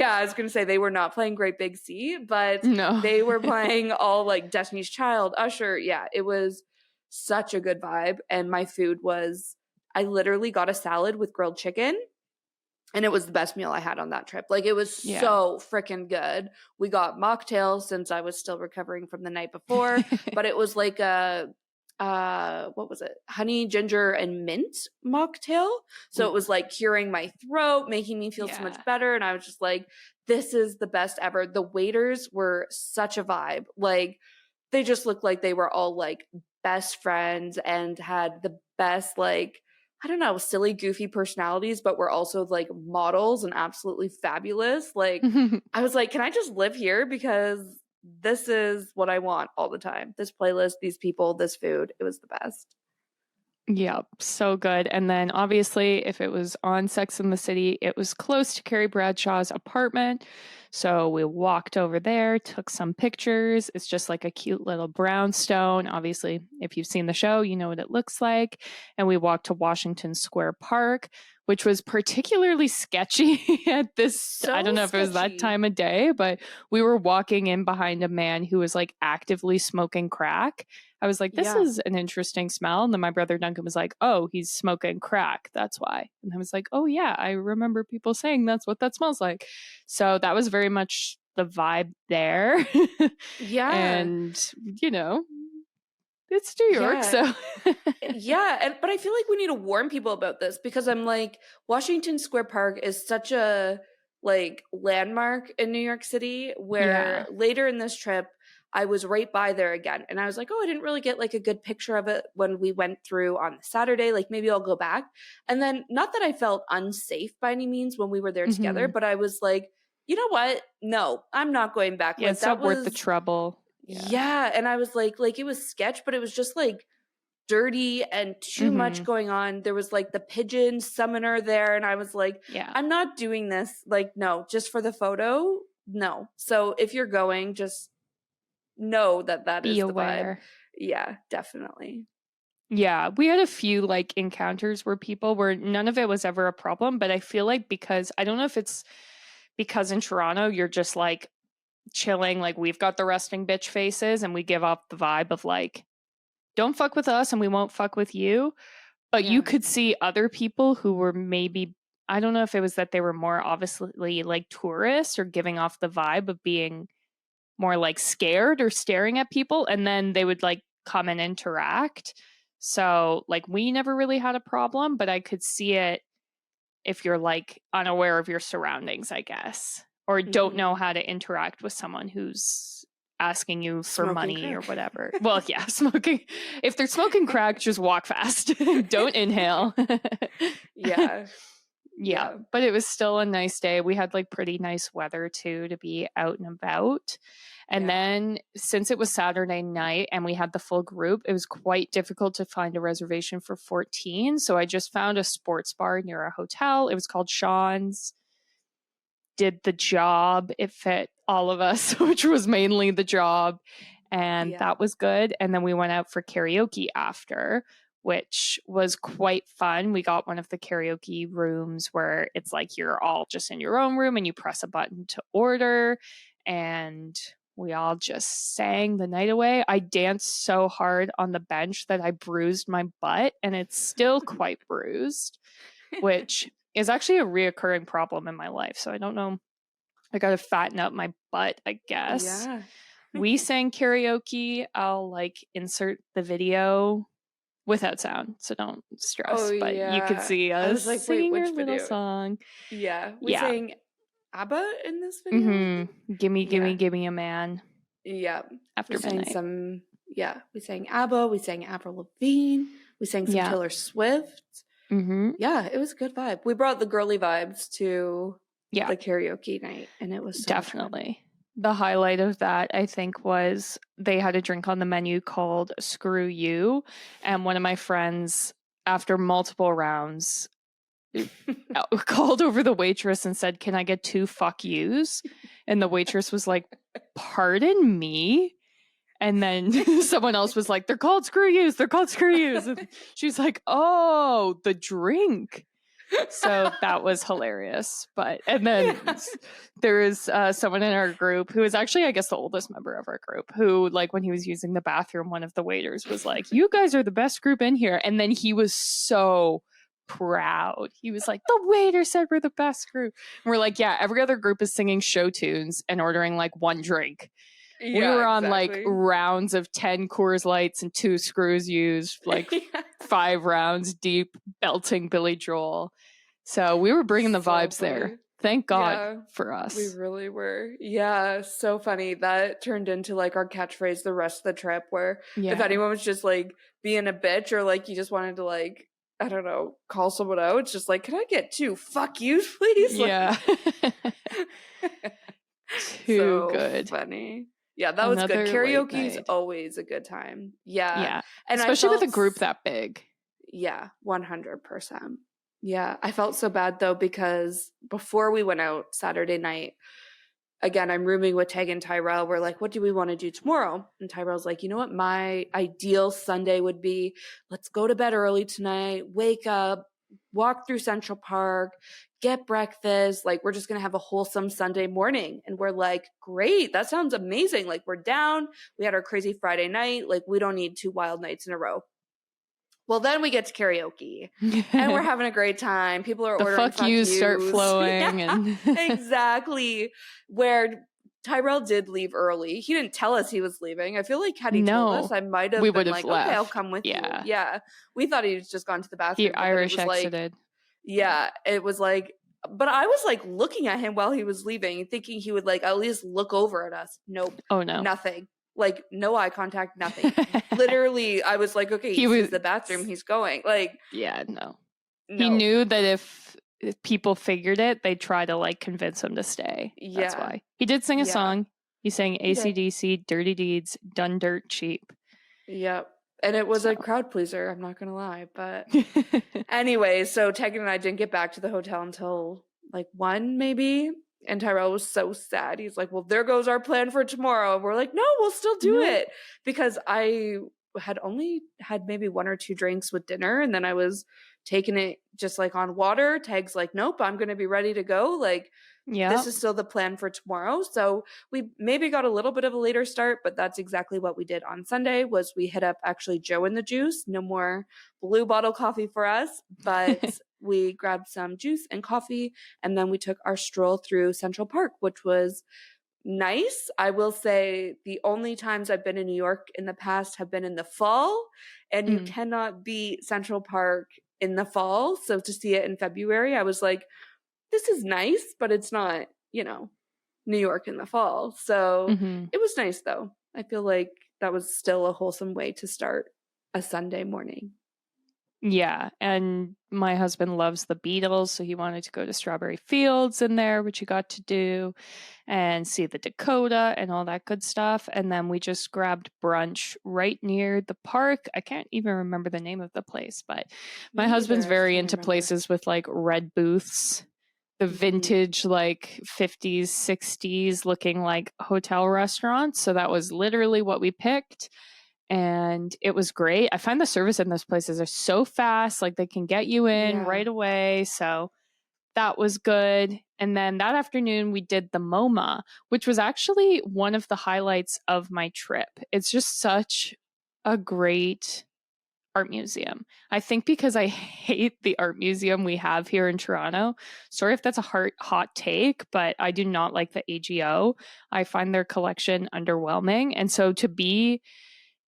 I was going to say they were not playing Great Big Sea, but no, they were playing all like Destiny's Child, Usher. Yeah, it was such a good vibe. And my food was, I literally got a salad with grilled chicken. And it was the best meal I had on that trip. Like, it was so freaking good. We got mocktails since I was still recovering from the night before. But it was like a, what was it? Honey, ginger, and mint mocktail. So it was like curing my throat, making me feel so much better. And I was just like, this is the best ever. The waiters were such a vibe. Like, they just looked like they were all like best friends and had the best, like, I don't know, silly, goofy personalities, but were also like models and absolutely fabulous. Like, I was like, can I just live here? Because this is what I want all the time. This playlist, these people, this food. It was the best. Yep, so good. And then obviously, if it was on Sex and the City, it was close to Carrie Bradshaw's apartment. So we walked over there, took some pictures. It's just like a cute little brownstone. Obviously, if you've seen the show, you know what it looks like. And we walked to Washington Square Park, which was particularly sketchy at this. I don't know if it was that time of day, but we were walking in behind a man who was like actively smoking crack. I was like, this is an interesting smell. And then my brother Duncan was like, oh, he's smoking crack. That's why. And I was like, oh, yeah, I remember people saying that's what that smells like. So that was very much the vibe there. Yeah. And, you know, it's New York. So, yeah. But I feel like we need to warn people about this because I'm like, Washington Square Park is such a like landmark in New York City where later in this trip, I was right by there again. And I was like, oh, I didn't really get like a good picture of it when we went through on the Saturday. Like maybe I'll go back. And then not that I felt unsafe by any means when we were there together, but I was like, you know what? No, I'm not going back. Yeah, like, it's not worth the trouble. Yeah. And I was like it was sketch, but it was just like dirty and too much going on. There was like the pigeon summoner there, and I was like, Yeah. I'm not doing this. Like, no, just for the photo. No. So if you're going, just know that is Be the vibe. aware. Yeah, definitely. Yeah, we had a few like encounters where none of it was ever a problem, but I feel like because I don't know if it's because in Toronto you're just like chilling, like we've got the resting bitch faces and we give off the vibe of like, don't fuck with us and we won't fuck with you. But you could see other people who were maybe, I don't know if it was that they were more obviously like tourists or giving off the vibe of being more like scared or staring at people, and then they would like come and interact. So like we never really had a problem, but I could see it if you're like unaware of your surroundings, I guess, or don't know how to interact with someone who's asking you for Smoking money crack. or whatever. Well, yeah, smoking. If they're smoking crack, just walk fast. Don't inhale. Yeah. Yeah, but it was still a nice day. We had like pretty nice weather too to be out and about. And then since it was Saturday night and we had the full group, it was quite difficult to find a reservation for 14. So I just found a sports bar near a hotel. It was called Sean's. Did the job. It fit all of us, which was mainly the job. And that was good. And then we went out for karaoke after, which was quite fun. We got one of the karaoke rooms where it's like you're all just in your own room and you press a button to order. And we all just sang the night away. I danced so hard on the bench that I bruised my butt, and it's still quite bruised, which is actually a reoccurring problem in my life. So I don't know. I got to fatten up my butt, I guess. Yeah. We sang karaoke. I'll like insert the video without sound, so don't stress. Oh, but you could yeah. see I us was like, wait, singing which our little video? song. Yeah. We sang ABBA in this video. Mm-hmm. Gimme a man. Yeah. After we sang midnight. we sang ABBA, we sang Avril Lavigne, we sang some Taylor Swift. Mm-hmm. Yeah, it was a good vibe. We brought the girly vibes to the karaoke night, and it was so definitely the highlight of that, I think, was they had a drink on the menu called Screw You, and one of my friends, after multiple rounds, called over the waitress and said, "Can I get 2 fuck yous?" And the waitress was like, "Pardon me?" And then someone else was like, "They're called screw yous. They're called screw yous." And she's like, "Oh, the drink." So that was hilarious. And then there is someone in our group who is actually, I guess, the oldest member of our group, who, like, when he was using the bathroom, one of the waiters was like, "You guys are the best group in here." And then he was so proud. He was like, "The waiter said we're the best group." And we're like, "Yeah, every other group is singing show tunes and ordering like 1 drink." We were on like rounds of 10 Coors Lights and 2 screws used, like 5 rounds deep, belting Billy Joel. So we were bringing the vibes there. Thank God for us. We really were. Yeah, so funny. That turned into like our catchphrase the rest of the trip, where if anyone was just like being a bitch or like you just wanted to like, I don't know, call someone out, it's just like, "Can I get 2 fuck yous, please?" Yeah. Too good. Funny. Yeah, that was good. Karaoke's always a good time. Yeah. And especially with a group that big. Yeah, 100%. Yeah, I felt so bad though, because before we went out Saturday night, again, I'm rooming with Teg and Tyrell. We're like, "What do we want to do tomorrow?" And Tyrell's like, "You know what my ideal Sunday would be? Let's go to bed early tonight, wake up, walk through Central Park, get breakfast. Like, we're just going to have a wholesome Sunday morning." And we're like, "Great. That sounds amazing. Like, we're down. We had our crazy Friday night. Like, we don't need 2 wild nights in a row." Well, then we get to karaoke and we're having a great time. People are ordering fuck yous start flowing. And exactly. Where Tyrell did leave early. He didn't tell us he was leaving. I feel like had he told us, I might have been like, left. "Okay, I'll come with you." Yeah. We thought he was just gone to the bathroom. He Irish exited. Yeah. It was like, but I was like looking at him while he was leaving, thinking he would like at least look over at us. Nope. Oh no. Nothing. Like, no eye contact, nothing. Literally, I was like, okay, he sees the bathroom, he's going. Like, yeah, no. He knew that if people figured it, they'd try to like convince him to stay. That's why. He did sing a song. He sang AC/DC, Dirty Deeds, Done Dirt Cheap. Yep. And it was a So. crowd pleaser, I'm not gonna lie. But anyway, so Tegan and I didn't get back to the hotel until like 1 maybe. And Tyrell was so sad. He's like, well, there goes our plan for tomorrow. And we're like, no, we'll still do No. it. Because I had only had maybe 1 or 2 drinks with dinner. And then I was taking it just like on water. Tag's like, nope, I'm going to be ready to go. Like, Yeah. this is still the plan for tomorrow. So we maybe got a little bit of a later start, but that's exactly what we did on Sunday was we hit up actually Joe and the Juice. No more blue bottle coffee for us, but we grabbed some juice and coffee, and then we took our stroll through Central Park, which was nice. I will say the only times I've been in New York in the past have been in the fall, and you cannot beat Central Park in the fall. So to see it in February, I was like, this is nice, but it's not, New York in the fall. So it was nice though. I feel like that was still a wholesome way to start a Sunday morning. Yeah, and my husband loves the Beatles, so he wanted to go to Strawberry Fields in there, which he got to do, and see the Dakota and all that good stuff. And then we just grabbed brunch right near the park. I can't even remember the name of the place, but my husband's very into places with like red booths, the vintage like 50s, 60s looking like hotel restaurants. So that was literally what we picked. And it was great. I find the service in those places are so fast, like they can get you in right away. So that was good. And then that afternoon we did the MoMA, which was actually one of the highlights of my trip. It's just such a great art museum. I think because I hate the art museum we have here in Toronto. Sorry if that's a hot take, but I do not like the AGO. I find their collection underwhelming. And so to be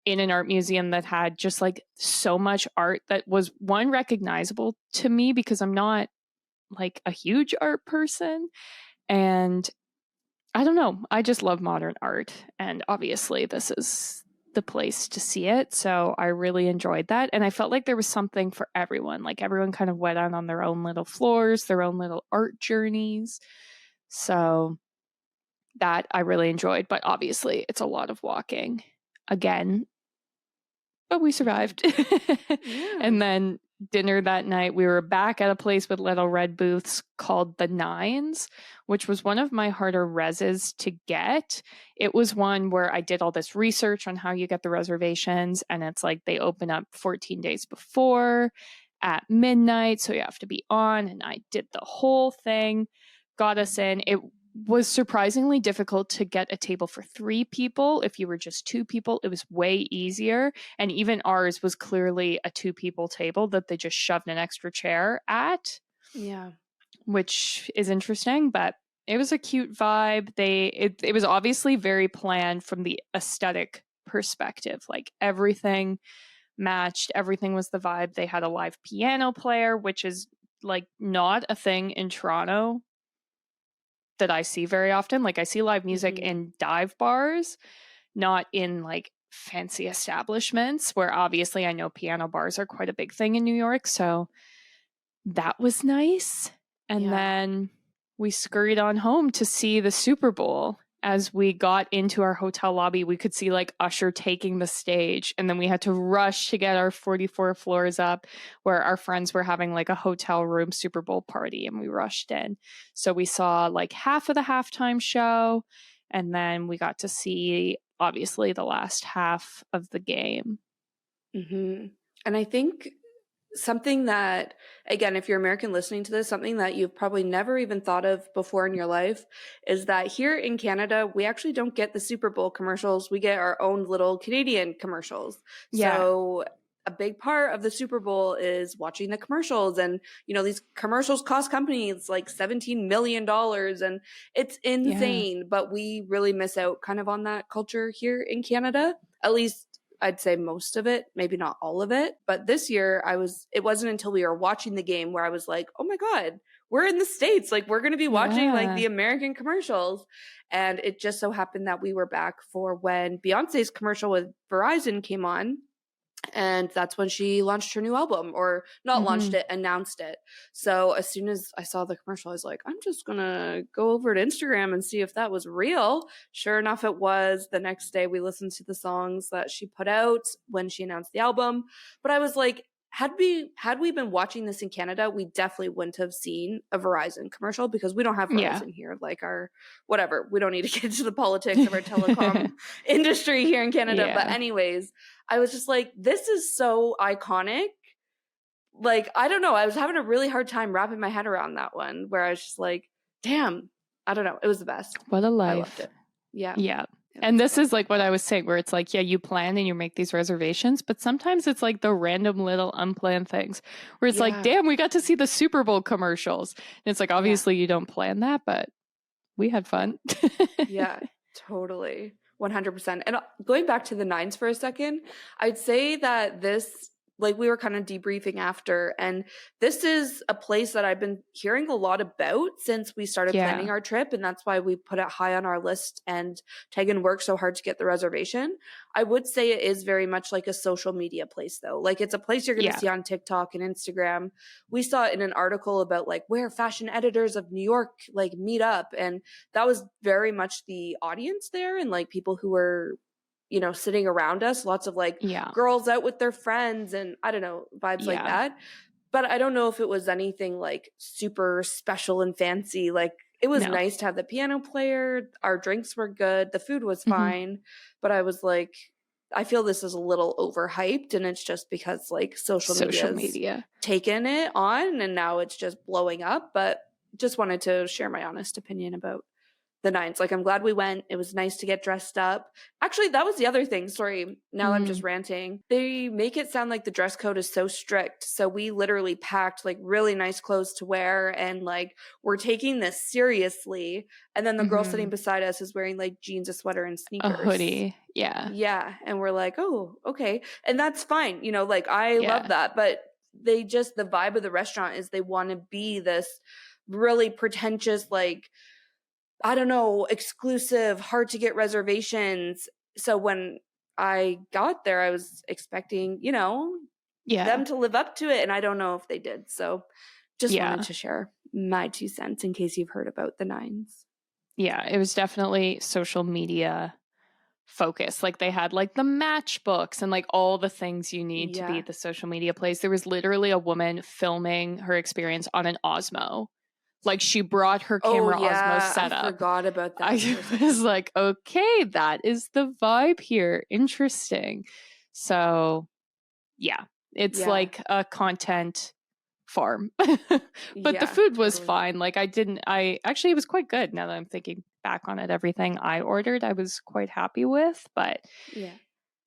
in an art museum that had just like so much art that was one recognizable to me because I'm not like a huge art person, and I don't know, I just love modern art, and obviously this is the place to see it. So I really enjoyed that, and I felt like there was something for everyone. Like everyone kind of went out on their own little floors, their own little art journeys. So that I really enjoyed, but obviously it's a lot of walking again. But we survived. And then dinner that night, we were back at a place with little red booths called the Nines, which was one of my harder reses to get. It was one where I did all this research on how you get the reservations, and it's like they open up 14 days before at midnight, so you have to be on, and I did the whole thing, got us in. It was surprisingly difficult to get a table for 3 people. If you were just 2 people, it was way easier. And even ours was clearly a 2-people table that they just shoved an extra chair at. Yeah. Which is interesting, but it was a cute vibe. It was obviously very planned from the aesthetic perspective. Like everything matched, everything was the vibe. They had a live piano player, which is like not a thing in Toronto that I see very often. Like I see live music in dive bars, not in like fancy establishments where obviously I know piano bars are quite a big thing in New York. So that was nice. And then we scurried on home to see the Super Bowl. As we got into our hotel lobby, we could see like Usher taking the stage. And then we had to rush to get our 44 floors up where our friends were having like a hotel room Super Bowl party, and we rushed in. So we saw like half of the halftime show, and then we got to see obviously the last half of the game. And I think something that, again, if you're American listening to this, something that you've probably never even thought of before in your life is that here in Canada, we actually don't get the Super Bowl commercials. We get our own little Canadian commercials. Yeah. So a big part of the Super Bowl is watching the commercials. And, these commercials cost companies like $17 million, and it's insane. But we really miss out kind of on that culture here in Canada, at least I'd say most of it, maybe not all of it. But this year it wasn't until we were watching the game where I was like, oh my God, we're in the States. Like we're going to be watching like the American commercials. And it just so happened that we were back for when Beyonce's commercial with Verizon came on. And that's when she launched her new album, or not launched it, announced it. So as soon as I saw the commercial, I was like, I'm just going to go over to Instagram and see if that was real. Sure enough, it was. The next day we listened to the songs that she put out when she announced the album. But I was like, had we been watching this in Canada, we definitely wouldn't have seen a Verizon commercial, because we don't have Verizon here. Like our, whatever, we don't need to get into the politics of our telecom industry here in Canada. Yeah. But anyways, I was just like, this is so iconic. Like, I don't know. I was having a really hard time wrapping my head around that one, where I was just like, damn, I don't know. It was the best. What a life. I loved it. Yeah. Yeah. And this is like what I was saying, where it's like, yeah, you plan and you make these reservations, but sometimes it's like the random little unplanned things where it's like, damn, we got to see the Super Bowl commercials. And it's like, obviously you don't plan that, but we had fun. Yeah, totally. 100%. And going back to the nines for a second, I'd say that this, like, we were kind of debriefing after, and this is a place that I've been hearing a lot about since we started planning our trip, and that's why we put it high on our list, and Tegan worked so hard to get the reservation. I would say it is very much like a social media place, though. Like, it's a place you're going to see on TikTok and Instagram. We saw it in an article about like where fashion editors of New York like meet up, and that was very much the audience there, and like people who were, you know, sitting around us, lots of like girls out with their friends, and I don't know, vibes like that. But I don't know if it was anything like super special and fancy. Like, it was nice to have the piano player. Our drinks were good. The food was fine. But I was like, I feel this is a little overhyped, and it's just because like social media taken it on, and now it's just blowing up. But just wanted to share my honest opinion about the nines. Like, I'm glad we went. It was nice to get dressed up. Actually, that was the other thing. Sorry, now I'm just ranting. They make it sound like the dress code is so strict. So we literally packed like really nice clothes to wear, and like we're taking this seriously. And then the girl sitting beside us is wearing like jeans, a sweater, and sneakers. A hoodie. Yeah. Yeah. And we're like, oh, okay. And that's fine. You know, like I love that. But they just, the vibe of the restaurant is they want to be this really pretentious, like, I don't know, exclusive, hard to get reservations. So when I got there, I was expecting, you know, them to live up to it. And I don't know if they did. So just wanted to share my 2 cents in case you've heard about the nines. Yeah, it was definitely social media focused. Like, they had like the matchbooks and like all the things you need to be at the social media place. There was literally a woman filming her experience on an Osmo. Like, she brought her camera Osmo setup. I forgot about that. I was like, okay, that is the vibe here. Interesting. So, yeah, it's like a content farm. But the food was fine. Like, it was quite good now that I'm thinking back on it. Everything I ordered, I was quite happy with. But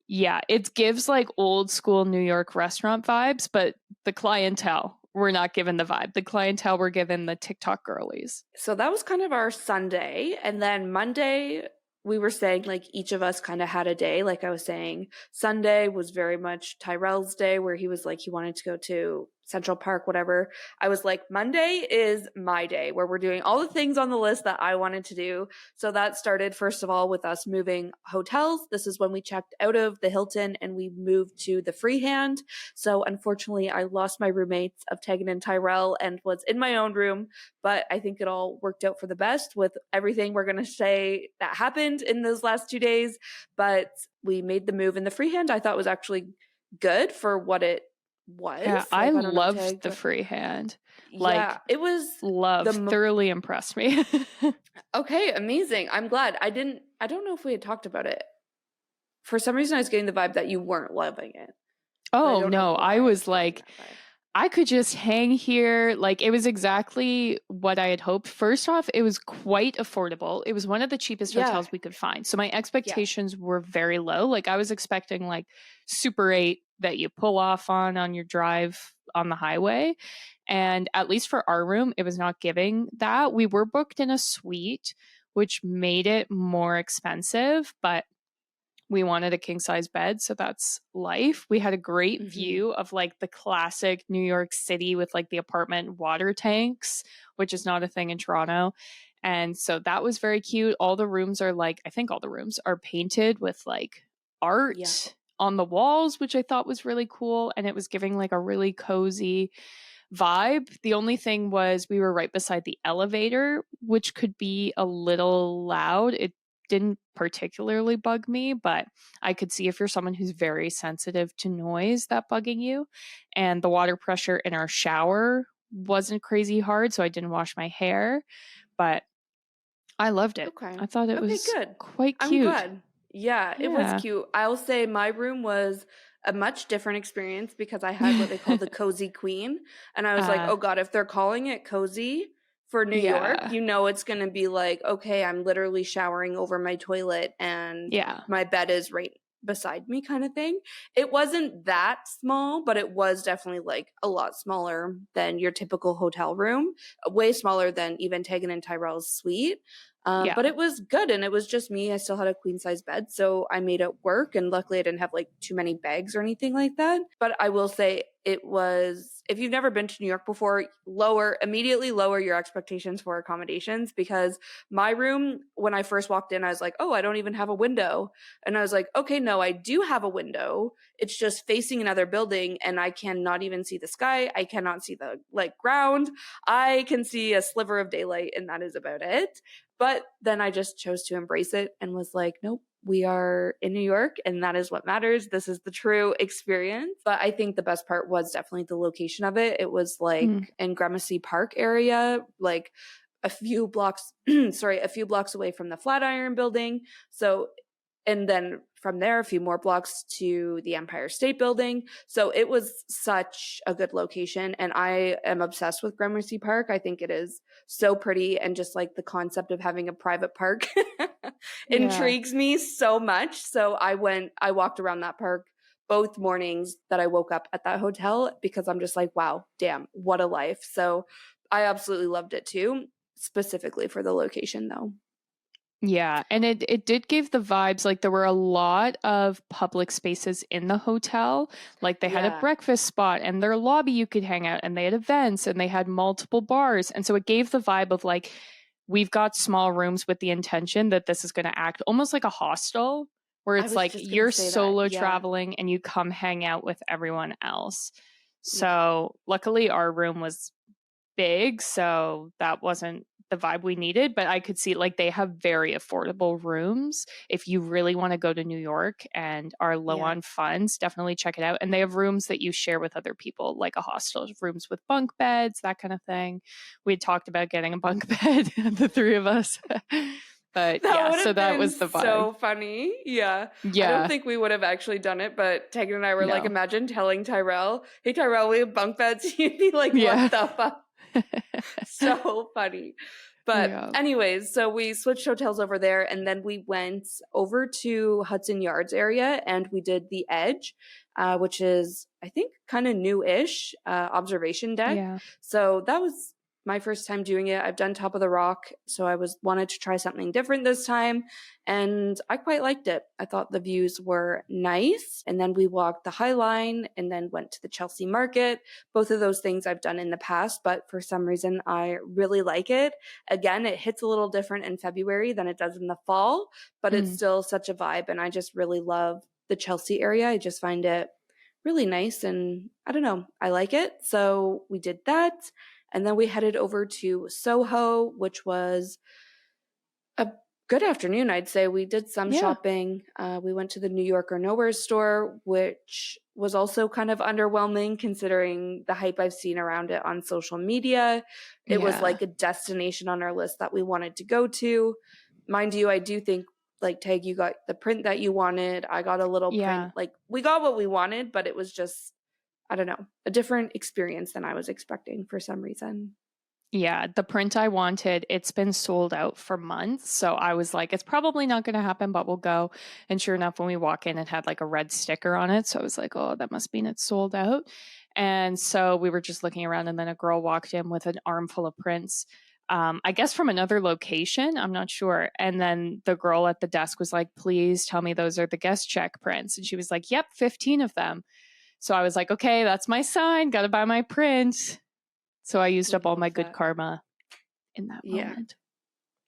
yeah, it gives like old school New York restaurant vibes, but the clientele, we're not given the vibe. The clientele were given the TikTok girlies. So that was kind of our Sunday. And then Monday, we were saying like each of us kind of had a day. Like I was saying, Sunday was very much Tyrell's day, where he was like, he wanted to go to Central Park, whatever. I was like, Monday is my day, where we're doing all the things on the list that I wanted to do. So that started, first of all, with us moving hotels. This is when we checked out of the Hilton and we moved to the Freehand. So unfortunately, I lost my roommates of Tegan and Tyrell and was in my own room. But I think it all worked out for the best with everything we're going to say that happened in those last 2 days. But we made the move in the Freehand. I thought was actually good for what it was. Yeah, like, I loved the Freehand. Like, it was thoroughly impressed me. Okay, amazing. I'm glad. I don't know if we had talked about it. For some reason, I was getting the vibe that you weren't loving it. Oh, no. I was like, I could just hang here. Like, it was exactly what I had hoped. First off, it was quite affordable. It was one of the cheapest hotels we could find. So my expectations were very low. Like, I was expecting like Super 8 that you pull off on your drive on the highway. And at least for our room, it was not giving that. We were booked in a suite, which made it more expensive, but we wanted a king size bed. So that's life. We had a great view of like the classic New York City with like the apartment water tanks, which is not a thing in Toronto. And so that was very cute. All the rooms are like, I think all the rooms are painted with like art on the walls, which I thought was really cool. And it was giving like a really cozy vibe. The only thing was we were right beside the elevator, which could be a little loud. It didn't particularly bug me, but I could see if you're someone who's very sensitive to noise, that bugging you. And the water pressure in our shower wasn't crazy hard, so I didn't wash my hair, but I loved it. Okay. I thought it Okay, was good. quite I'm cute. glad. Yeah, it Yeah. was cute. I'll say my room was a much different experience because I had what they call the cozy queen. And I was like, oh God, if they're calling it cozy for New York, Yeah. you know it's going to be like, okay, I'm literally showering over my toilet and Yeah. my bed is right beside me kind of thing. It wasn't that small, but it was definitely like a lot smaller than your typical hotel room, way smaller than even Tegan and Tyrell's suite. Yeah. But it was good, and it was just me. I still had a queen size bed, so I made it work, and luckily I didn't have like too many bags or anything like that. But I will say it was, if you've never been to New York before, immediately lower your expectations for accommodations, because my room, when I first walked in, I was like, oh, I don't even have a window. And I was like, okay, no, I do have a window. It's just facing another building, and I cannot even see the sky. I cannot see the like ground. I can see a sliver of daylight, and that is about it. But then I just chose to embrace it and was like, nope, we are in New York and that is what matters. This is the true experience. But I think the best part was definitely the location of it. It was like in Gramercy Park area, like a few blocks, a few blocks away from the Flatiron Building. So, and then from there, a few more blocks to the Empire State Building. So it was such a good location. And I am obsessed with Gramercy Park. I think it is so pretty. And just like the concept of having a private park intrigues me so much. So I walked around that park both mornings that I woke up at that hotel, because I'm just like, wow, damn, what a life. So I absolutely loved it too, specifically for the location though. Yeah, and it did give the vibes like there were a lot of public spaces in the hotel. Like they had a breakfast spot and their lobby you could hang out, and they had events and they had multiple bars. And so it gave the vibe of like, we've got small rooms with the intention that this is going to act almost like a hostel, where it's like you're solo traveling and you come hang out with everyone else. So luckily our room was big, so that wasn't the vibe we needed, but I could see like they have very affordable rooms. If you really want to go to New York and are low on funds, definitely check it out. And they have rooms that you share with other people, like a hostel, rooms with bunk beds, that kind of thing. We had talked about getting a bunk bed, the three of us. But so that was the vibe. So funny. Yeah. I don't think we would have actually done it, but Tegan and I were like, imagine telling Tyrell, hey Tyrell, we have bunk beds. He'd be like, what the fuck? So funny. But anyways, so we switched hotels over there, and then we went over to Hudson Yards area and we did the Edge, which is, I think, kind of new-ish observation deck. Yeah. So that was my first time doing it. I've done Top of the Rock, so I wanted to try something different this time, and I quite liked it. I thought the views were nice, and then we walked the High Line and then went to the Chelsea Market. Both of those things I've done in the past, but for some reason I really like it. Again, it hits a little different in February than it does in the fall, but it's still such a vibe, and I just really love the Chelsea area. I just find it really nice, and I don't know, I like it. So we did that. And then we headed over to Soho, which was a good afternoon, I'd say. We did some shopping. We went to the New York or Nowhere store, which was also kind of underwhelming considering the hype I've seen around it on social media. It was like a destination on our list that we wanted to go to. Mind you, I do think, like, Tag, you got the print that you wanted. I got a little print. Like, we got what we wanted, but it was just, I don't know, a different experience than I was expecting for some reason. Yeah, the print I wanted, it's been sold out for months. So I was like, it's probably not going to happen, but we'll go. And sure enough, when we walk in, it had like a red sticker on it. So I was like, oh, that must mean it's sold out. And so we were just looking around, and then a girl walked in with an armful of prints. I guess from another location, I'm not sure. And then the girl at the desk was like, please tell me those are the guest check prints. And she was like, yep, 15 of them. So I was like, okay, that's my sign. Got to buy my print. So I used up all my good karma in that moment.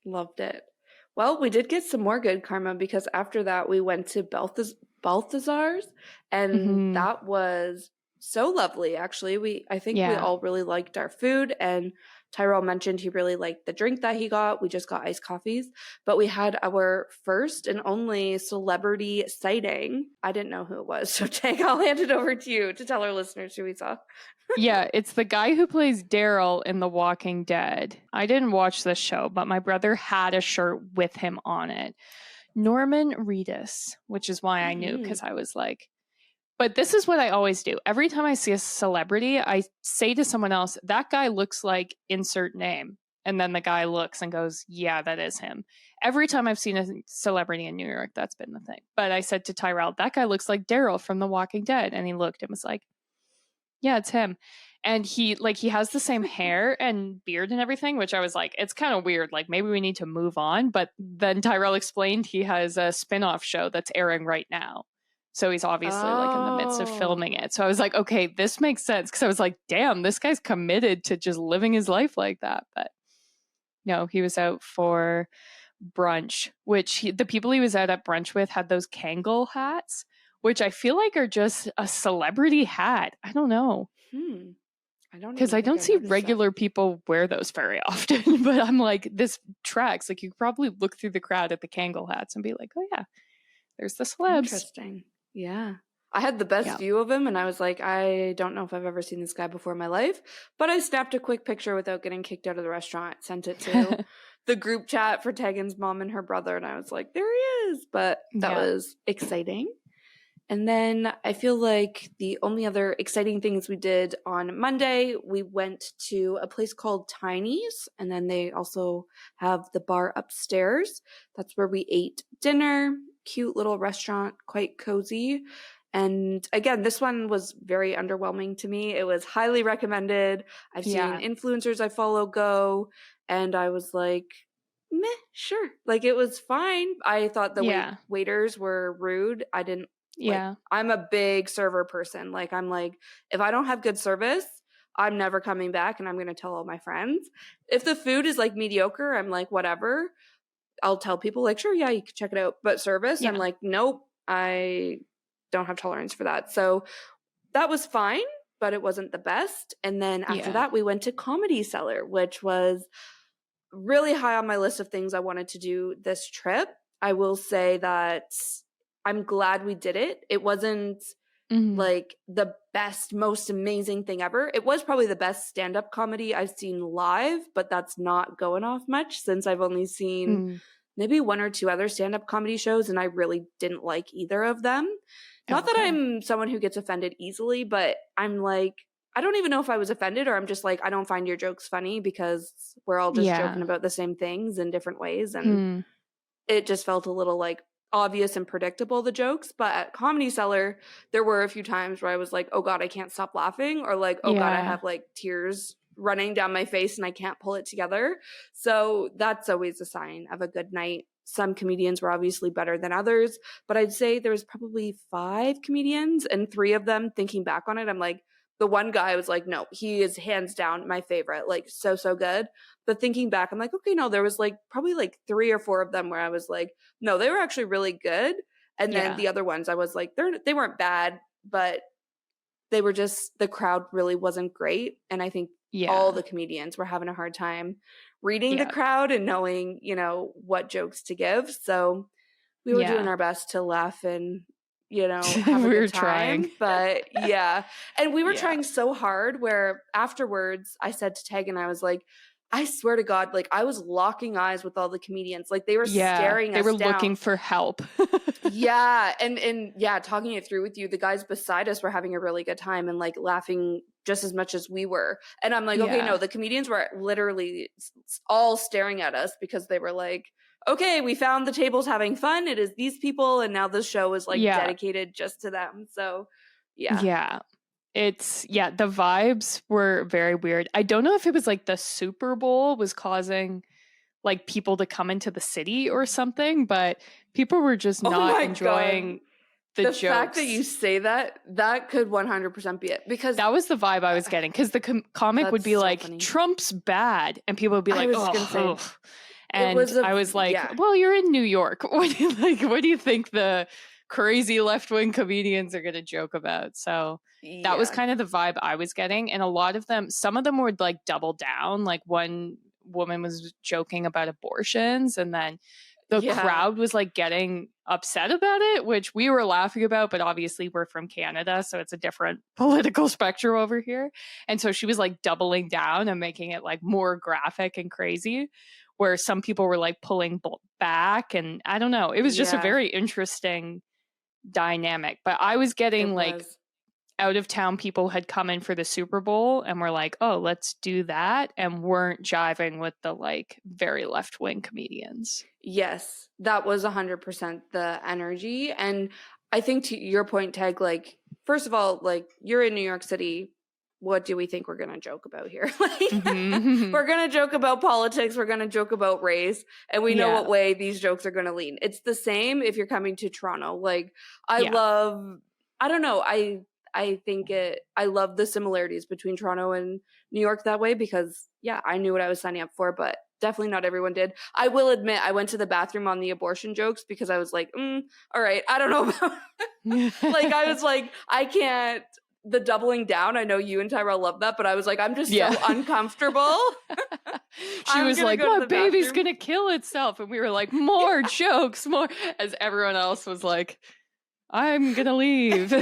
Loved it. Well, we did get some more good karma because after that we went to Balthazar's, and Mhm. that was so lovely. Actually, I think we Yeah. all really liked our food, and Tyrell mentioned he really liked the drink that he got. We just got iced coffees, but we had our first and only celebrity sighting. I didn't know who it was, so Tag, I'll hand it over to you to tell our listeners who we saw. Yeah, it's the guy who plays Daryl in The Walking Dead. I didn't watch this show, but my brother had a shirt with him on it. Norman Reedus, which is why I knew, because I was like, but this is what I always do. Every time I see a celebrity, I say to someone else, that guy looks like insert name. And then the guy looks and goes, yeah, that is him. Every time I've seen a celebrity in New York, that's been the thing. But I said to Tyrell, that guy looks like Daryl from The Walking Dead. And he looked and was like, yeah, it's him. And he has the same hair and beard and everything, which I was like, it's kind of weird. Like, maybe we need to move on. But then Tyrell explained he has a spin-off show that's airing right now. So he's obviously like in the midst of filming it. So I was like, okay, this makes sense. Because I was like, damn, this guy's committed to just living his life like that. But no, he was out for brunch, which the people he was out at brunch with had those Kangol hats, which I feel like are just a celebrity hat. I don't know. Because I don't see regular people wear those very often. But I'm like, this tracks. Like, you could probably look through the crowd at the Kangol hats and be like, oh yeah, there's the celebs. Interesting. Yeah. I had the best view of him, and I was like, I don't know if I've ever seen this guy before in my life, but I snapped a quick picture without getting kicked out of the restaurant, sent it to the group chat for Tegan's mom and her brother, and I was like, there he is. But that was exciting. And then I feel like the only other exciting things we did on Monday, we went to a place called Tiny's, and then they also have the bar upstairs. That's where we ate dinner. Cute little restaurant, quite cozy. And again, this one was very underwhelming to me. It was highly recommended. I've seen influencers I follow go, and I was like, meh, sure. Like, it was fine. I thought the waiters were rude. I didn't. I'm a big server person. Like, I'm like, if I don't have good service, I'm never coming back, and I'm going to tell all my friends. If the food is like mediocre, I'm like, whatever. I'll tell people like, sure, yeah, you can check it out. But service, I'm like, nope, I don't have tolerance for that. So that was fine, but it wasn't the best. And then after that, we went to Comedy Cellar, which was really high on my list of things I wanted to do this trip. I will say that I'm glad we did it. It wasn't like the best, most amazing thing ever. It was probably the best stand-up comedy I've seen live, but that's not going off much since I've only seen maybe one or two other stand-up comedy shows, and I really didn't like either of them. Not that I'm someone who gets offended easily, but I'm like, I don't even know if I was offended, or I'm just like, I don't find your jokes funny because we're all just joking about the same things in different ways. And it just felt a little like obvious and predictable, the jokes. But at Comedy Cellar, there were a few times where I was like, oh God, I can't stop laughing, or like, oh God, I have like tears running down my face and I can't pull it together. So that's always a sign of a good night. Some comedians were obviously better than others, but I'd say there was probably 5 comedians, and 3 of them, thinking back on it, I'm like, the one guy I was like, no, he is hands down my favorite, like so good. But thinking back, I'm like, okay, no, there was like probably like 3 or 4 of them where I was like, no, they were actually really good. And then the other ones, I was like, they weren't bad, but they were just, the crowd really wasn't great. And I think all the comedians were having a hard time reading the crowd and knowing, you know, what jokes to give. So we were doing our best to laugh and, you know, have a good time. But and we were trying so hard where afterwards I said to Tegan, I was like, I swear to God, like I was locking eyes with all the comedians. Like they were staring us down. They were looking for help. And talking it through with you, the guys beside us were having a really good time and like laughing just as much as we were. And I'm like, okay, no, the comedians were literally all staring at us because they were like, okay, we found the tables having fun. It is these people. And now the show is like dedicated just to them. So it's the vibes were very weird. I don't know if it was like the Super Bowl was causing like people to come into the city or something, but people were just not enjoying the jokes. The fact that you say that could 100% be it, because that was the vibe I was getting. Because the comic would be like, funny. Trump's bad, and people would be like, oh. And I was like, well, you're in New York. What do you think the crazy left-wing comedians are going to joke about. So that was Yeah. kind of the vibe I was getting. And a lot of them, some of them would like double down. Like one woman was joking about abortions, and then the Yeah. crowd was like getting upset about it, which we were laughing about, but obviously we're from Canada, so it's a different political spectrum over here. And so she was like doubling down and making it like more graphic and crazy, where some people were like pulling back. And I don't know, it was just a Yeah. very interesting dynamic. But I was getting It like was. out of town people had come in for the Super Bowl and were like, oh, let's do that, and weren't jiving with the like very left wing comedians. Yes, that was 100% the energy. And I think to your point, Teg, like, first of all, like, you're in New York City. What do we think we're going to joke about here? Like, Mhm. we're going to joke about politics. We're going to joke about race. And we know Yeah. what way these jokes are going to lean. It's the same if you're coming to Toronto. Like, I Yeah. love, I don't know, I think I love the similarities between Toronto and New York that way because, yeah, I knew what I was signing up for, but definitely not everyone did. I will admit I went to the bathroom on the abortion jokes because I was like, all right, I don't know about like, I was like, I can't, the doubling down. I know you and Tyrell love that, but I was like, I'm just so uncomfortable. She I'm was gonna like, go to my the baby's bathroom. going to kill itself. And we were like, more jokes, more, as everyone else was like, I'm going to leave.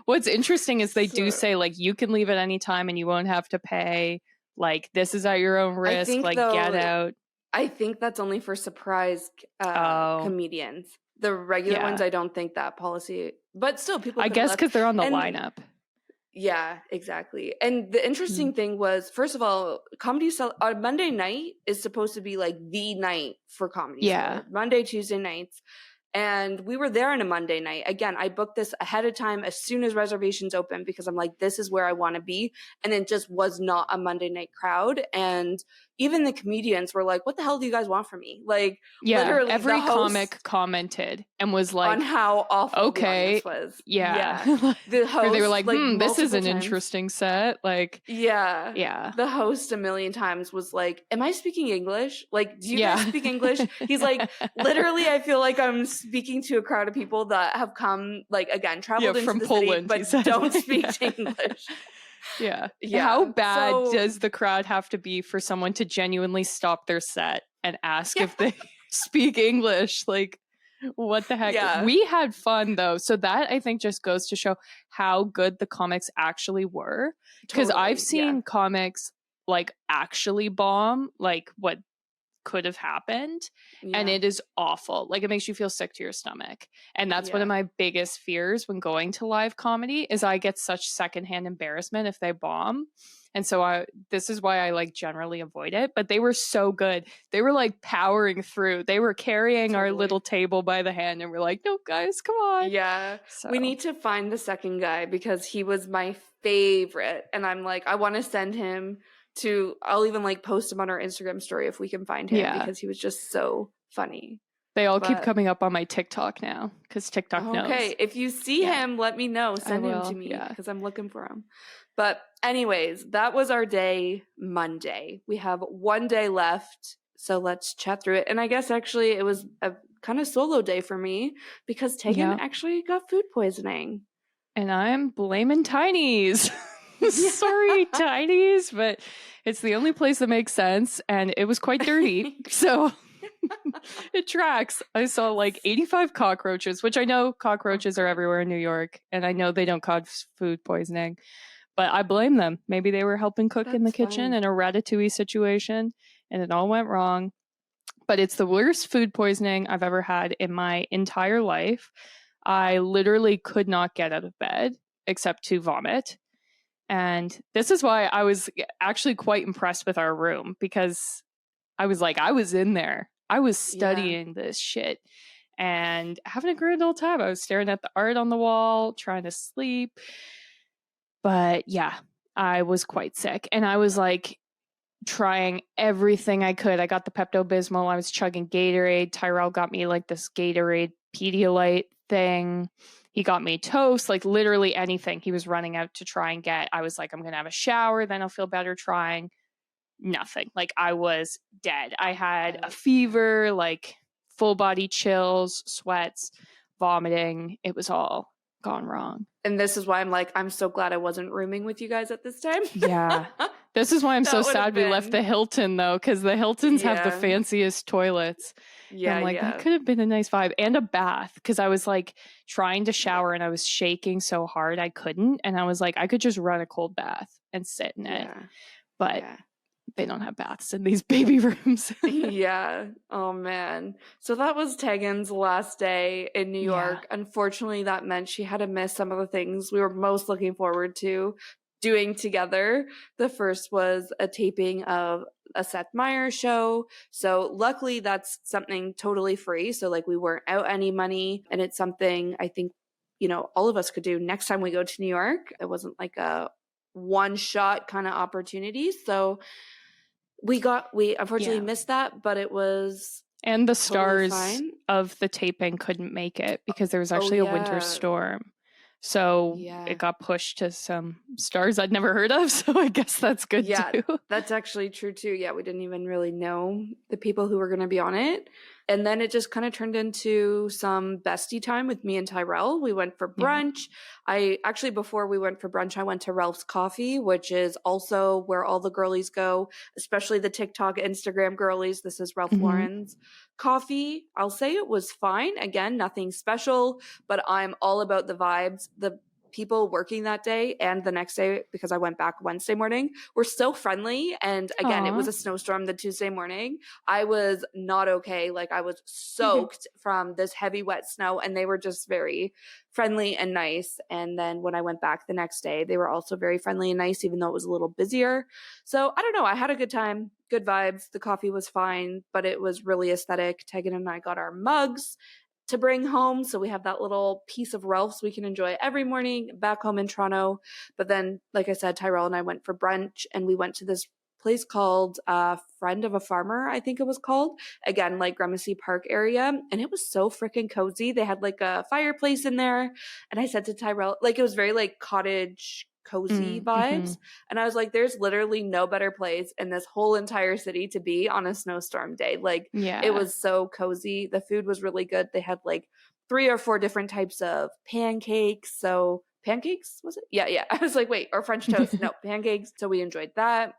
What's interesting is they do So- say, like, you can leave at any time and you won't have to pay. Like, this is at your own risk. think, Like, though, get out. I think that's only for surprise Oh. comedians. The regular Yeah. ones, I don't think that policy, but still people I could guess left. because they're on the And- lineup. Yeah, exactly. And the interesting thing was, first of all, on Monday night is supposed to be like the night for Comedy Yeah. Cellar. Monday, Tuesday nights. And we were there on a Monday night. Again, I booked this ahead of time as soon as reservations opened because I'm like, this is where I want to be. And it just was not a Monday night crowd. And even the comedians were like, what the hell do you guys want from me? Like, Yeah. literally Every the host comic commented and was like, on how awful okay, the audience was. yeah. The host, Or they were like, this is multiple an times- interesting set. Like, Yeah. yeah. The host a million times was like, am I speaking English? Like, do you Yeah. guys speak English? He's like, literally, I feel like I'm speaking to a crowd of people that have come, like, again, traveled into from the Poland, city, he but said. don't speak Yeah. English. Yeah. Yeah. How bad So- does the crowd have to be for someone to genuinely stop their set and ask if they speak English? Like, what the heck? Yeah. We had fun though. So that I think just goes to show how good the comics actually were. Because Totally, I've seen yeah. comics like actually bomb, like what could have happened. And Yeah. it is awful. Like it makes you feel sick to your stomach. And that's one of Yeah. my biggest fears when going to live comedy is I get such secondhand embarrassment if they bomb. And so this is why I like generally avoid it. But they were so good. They were like powering through. They were carrying our Totally. little table by the hand and we're like, no guys, come on. Yeah. So We need to find the second guy because he was my favorite. And I'm like, I want to send him to, I'll even like post him on our Instagram story if we can find him Yeah. because he was just so funny. they all keep but- coming up on my TikTok now because TikTok knows. Okay, if you see Yeah. him, let me know. Send him will, to me yeah. because I'm looking for him. But anyways, that was our day Monday. We have one day left, so let's chat through it. And I guess actually it was a kind of solo day for me because Tegan Yeah. actually got food poisoning. And I'm blaming Tiny's. Sorry, Tiny's, but it's the only place that makes sense. And it was quite dirty. So it tracks. I saw like 85 cockroaches, which I know cockroaches are everywhere in New York. And I know they don't cause food poisoning. But I blame them. Maybe they were helping cook in the That's kitchen fine. in a ratatouille situation. And it all went wrong. But it's the worst food poisoning I've ever had in my entire life. I literally could not get out of bed except to vomit. And this is why I was actually quite impressed with our room because I was like, I was in there. I was studying this shit and having a grand old time. I was staring at the art on the wall, trying to sleep. But yeah, I was quite sick. And I was like trying everything I could. I got the Pepto-Bismol. I was chugging Gatorade. Tyrell got me like this Gatorade Pedialyte thing. He got me toast, like literally anything he was running out to try and get. I was like, I'm going to have a shower, then I'll feel better trying. Nothing. Like I was dead. I had a fever, like full body chills, sweats, vomiting. It was all gone wrong. And this is why I'm like, I'm so glad I wasn't rooming with you guys at this time. Yeah. This is why I'm That so would've sad we left the been- Hilton, though, because the Hiltons have the Yeah. fanciest toilets. Yeah, I'm like, yeah. that could have been a nice vibe. And a bath, because I was like trying to shower and I was shaking so hard I couldn't. And I was like, I could just run a cold bath and sit in it. Yeah. But Yeah. they don't have baths in these baby rooms. Yeah. Oh man. So that was Tegan's last day in New Yeah. York. Unfortunately, that meant she had to miss some of the things we were most looking forward to doing together. The first was a taping of a Seth Meyers show. So luckily that's something totally free. So like we weren't out any money, and it's something I think, you know, all of us could do next time we go to New York. It wasn't like a one shot kind of opportunity. So we unfortunately missed that, but it was And the totally stars fine. of the taping couldn't make it because there was actually a winter yeah. storm. So Yeah. it got pushed to some stars I'd never heard of. So I guess that's good Yeah, too. that's actually true too. Yeah, we didn't even really know the people who were going to be on it. And then it just kind of turned into some bestie time with me and Tyrell. We went for brunch. Before we went for brunch, I went to Ralph's Coffee, which is also where all the girlies go, especially the TikTok, Instagram girlies. This is Ralph Mhm. Lauren's coffee. I'll say it was fine. Again, nothing special, but I'm all about the vibes. The people working that day and the next day, because I went back Wednesday morning, were so friendly. And again, it was Aw. a snowstorm the Tuesday morning. I was not okay. Like I was soaked from this heavy wet snow, and they were just very friendly and nice. And then when I went back the next day, they were also very friendly and nice, even though it was a little busier. So I don't know. I had a good time, good vibes. The coffee was fine, but it was really aesthetic. Tegan and I got our mugs to bring home. So we have that little piece of Ralph's we can enjoy every morning back home in Toronto. But then, like I said, Tyrell and I went for brunch, and we went to this place called Friend of a Farmer, I think it was called. Again, like Gramercy Park area. And it was so freaking cozy. They had like a fireplace in there. And I said to Tyrell, like it was very like cottage cozy vibes. And I was like, there's literally no better place in this whole entire city to be on a snowstorm day. Like Yeah. it was so cozy. The food was really good. They had like 3 or 4 different types of pancakes. So pancakes, was it? Yeah. I was like, wait, or French toast. No, pancakes. So we enjoyed that.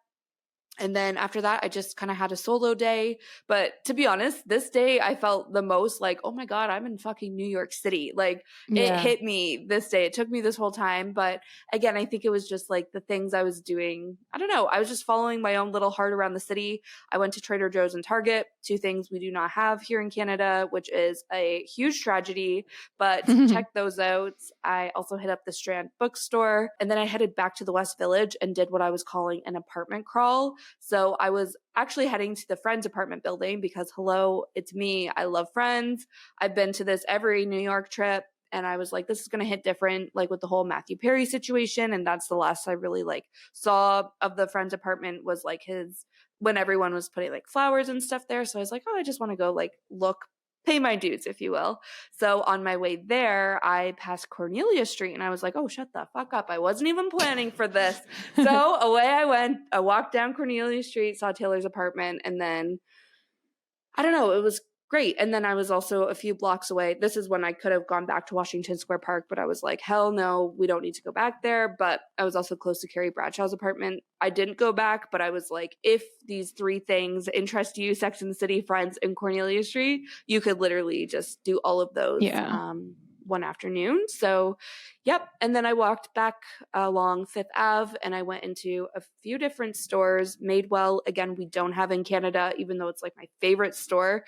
And then after that, I just kind of had a solo day. But to be honest, this day I felt the most like, oh my God, I'm in fucking New York City. Like it hit me this day. It took me this whole time. But again, I think it was just like the things I was doing. I don't know. I was just following my own little heart around the city. I went to Trader Joe's and Target, 2 things we do not have here in Canada, which is a huge tragedy. But check those out. I also hit up the Strand bookstore. And then I headed back to the West Village and did what I was calling an apartment crawl. So I was actually heading to the Friends apartment building because, hello, it's me. I love Friends. I've been to this every New York trip. And I was like, this is going to hit different, like with the whole Matthew Perry situation. And that's the last I really like saw of the Friends apartment was like when everyone was putting like flowers and stuff there. So I was like, oh, I just want to go like look, pay my dues, if you will. So on my way there, I passed Cornelia Street and I was like, oh, shut the fuck up. I wasn't even planning for this. So away I went. I walked down Cornelia Street, saw Taylor's apartment, and then I don't know, it was great. And then I was also a few blocks away. This is when I could have gone back to Washington Square Park, but I was like, hell no, we don't need to go back there. But I was also close to Carrie Bradshaw's apartment. I didn't go back, but I was like, if these 3 things interest you, Sex and the City, Friends, and Cornelia Street, you could literally just do all of those one afternoon. So, yep. And then I walked back along Fifth Ave and I went into a few different stores. Madewell, again, we don't have in Canada, even though it's like my favorite store.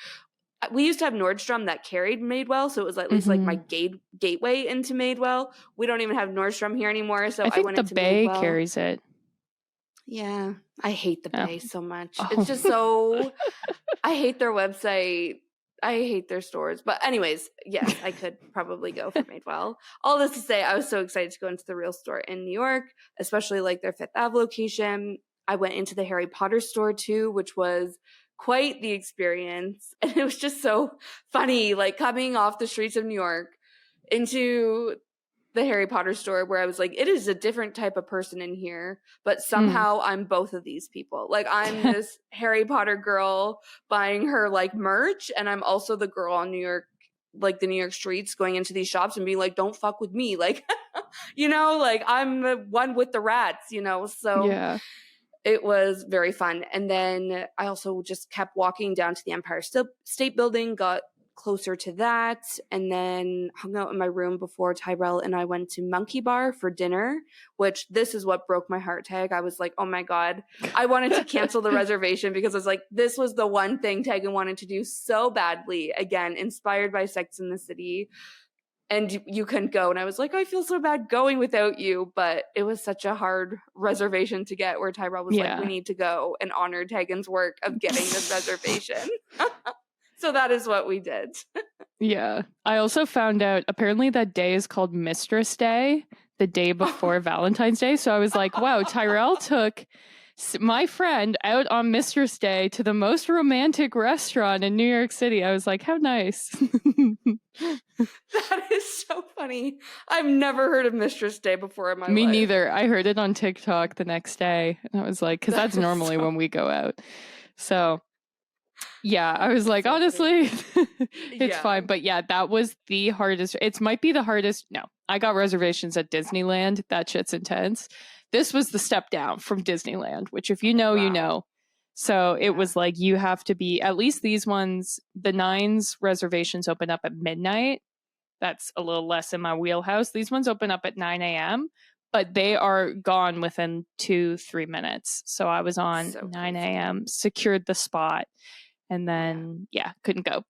We used to have Nordstrom that carried Madewell, so it was at least like my gateway into Madewell. We don't even have Nordstrom here anymore, so I think went the into Bay Madewell. carries it. Yeah, I hate the Oh. Bay so much. Oh. It's just so. I hate their website. I hate their stores. But anyways, yes, I could probably go for Madewell. All this to say, I was so excited to go into the real store in New York, especially like their Fifth Ave location. I went into the Harry Potter store too, which was quite the experience. And it was just so funny, like coming off the streets of New York into the Harry Potter store where I was like, it is a different type of person in here, but somehow I'm both of these people. Like I'm this Harry Potter girl buying her like merch, and I'm also the girl on New York like the New York streets, going into these shops and being like, don't fuck with me. Like, you know, like I'm the one with the rats, you know? So Yeah. it was very fun. And then I also just kept walking down to the Empire State Building, got closer to that, and then hung out in my room before Tyrell and I went to Monkey Bar for dinner, which this is what broke my heart, Tag. I was like, oh my God. I wanted to cancel the reservation because I was like, this was the one thing Tegan wanted to do so badly. Again, inspired by Sex and the City. And you couldn't go. And I was like, I feel so bad going without you. But it was such a hard reservation to get where Tyrell was like, we need to go and honor Tegan's work of getting this reservation. So that is what we did. Yeah. I also found out apparently that day is called Mistress Day, the day before Valentine's Day. So I was like, wow, Tyrell took my friend out on Mistress Day to the most romantic restaurant in New York City. I was like, how nice. That is so funny. I've never heard of Mistress Day before in my life. Me neither. I heard it on TikTok the next day. And I was like, because that's normally when we go out. So yeah, I was like, honestly, it's fine. But yeah, that was the hardest. It might be the hardest. No, I got reservations at Disneyland. That shit's intense. This was the step down from Disneyland, which if you know, you know. So it was like, you have to be, at least these ones, the 9s reservations open up at midnight. That's a little less in my wheelhouse. These ones open up at 9 a.m., but they are gone within 2-3 minutes. So I was on 9 a.m., secured the spot. And then, couldn't go.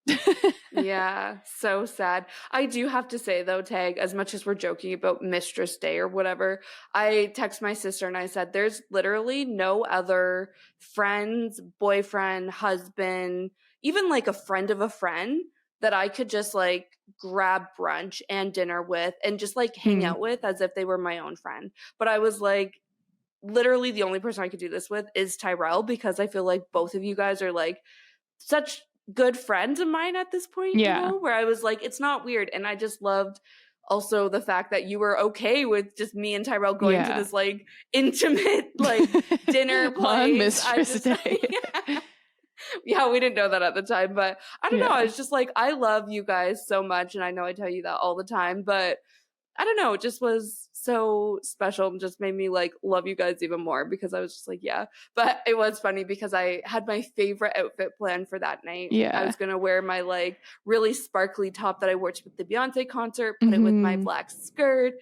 Yeah, so sad. I do have to say, though, Tag, as much as we're joking about Mistress Day or whatever, I text my sister and I said, there's literally no other friends, boyfriend, husband, even like a friend of a friend that I could just like grab brunch and dinner with and just like hang out with as if they were my own friend. But I was like, literally the only person I could do this with is Tyrell, because I feel like both of you guys are like such good friends of mine at this point, you know, where I was like, it's not weird. And I just loved also the fact that you were okay with just me and Tyrell going to this like intimate like dinner place on Mistress Day. Yeah, we didn't know that at the time, but I don't know. I was just like, I love you guys so much. And I know I tell you that all the time, but I don't know. It just was so special and just made me like love you guys even more, because I was just like, yeah. But it was funny because I had my favorite outfit planned for that night. I was going to wear my like really sparkly top that I wore to the Beyonce concert, put it with my black skirt.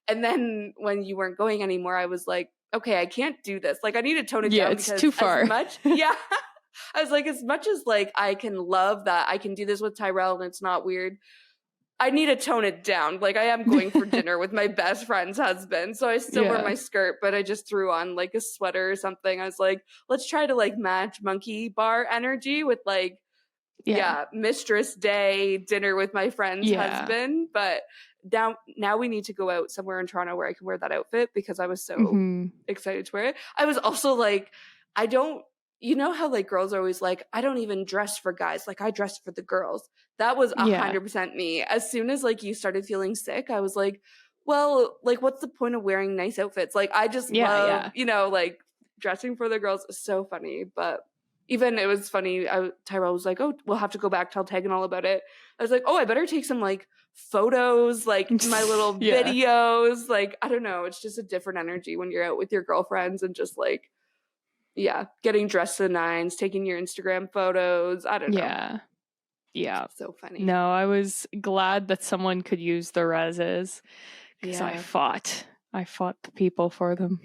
And then when you weren't going anymore, I was like, okay, I can't do this. Like I need to tone it down. It's too far. I was like, as much as like I can love that I can do this with Tyrell and it's not weird, I need to tone it down. Like I am going for dinner with my best friend's husband. So I still wear my skirt, but I just threw on like a sweater or something. I was like, let's try to like match Monkey Bar energy with like, Mistress Day dinner with my friend's husband. But now we need to go out somewhere in Toronto where I can wear that outfit, because I was so excited to wear it. I was also like, you know how like girls are always like, I don't even dress for guys. Like I dress for the girls. That was 100% me. As soon as like you started feeling sick, I was like, well, like what's the point of wearing nice outfits? Like I just love, you know, like dressing for the girls is so funny. But even it was funny. Tyrell was like, oh, we'll have to go back, tell Tegan all about it. I was like, oh, I better take some like photos, like my little videos. Like, I don't know. It's just a different energy when you're out with your girlfriends and just like, getting dressed to the nines, taking your Instagram photos. I don't know. Yeah. So funny. No, I was glad that someone could use the reses, because I fought the people for them.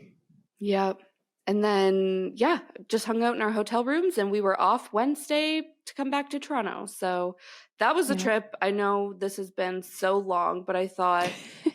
Yep. And then, just hung out in our hotel rooms, and we were off Wednesday to come back to Toronto. So that was a trip. I know this has been so long, but I thought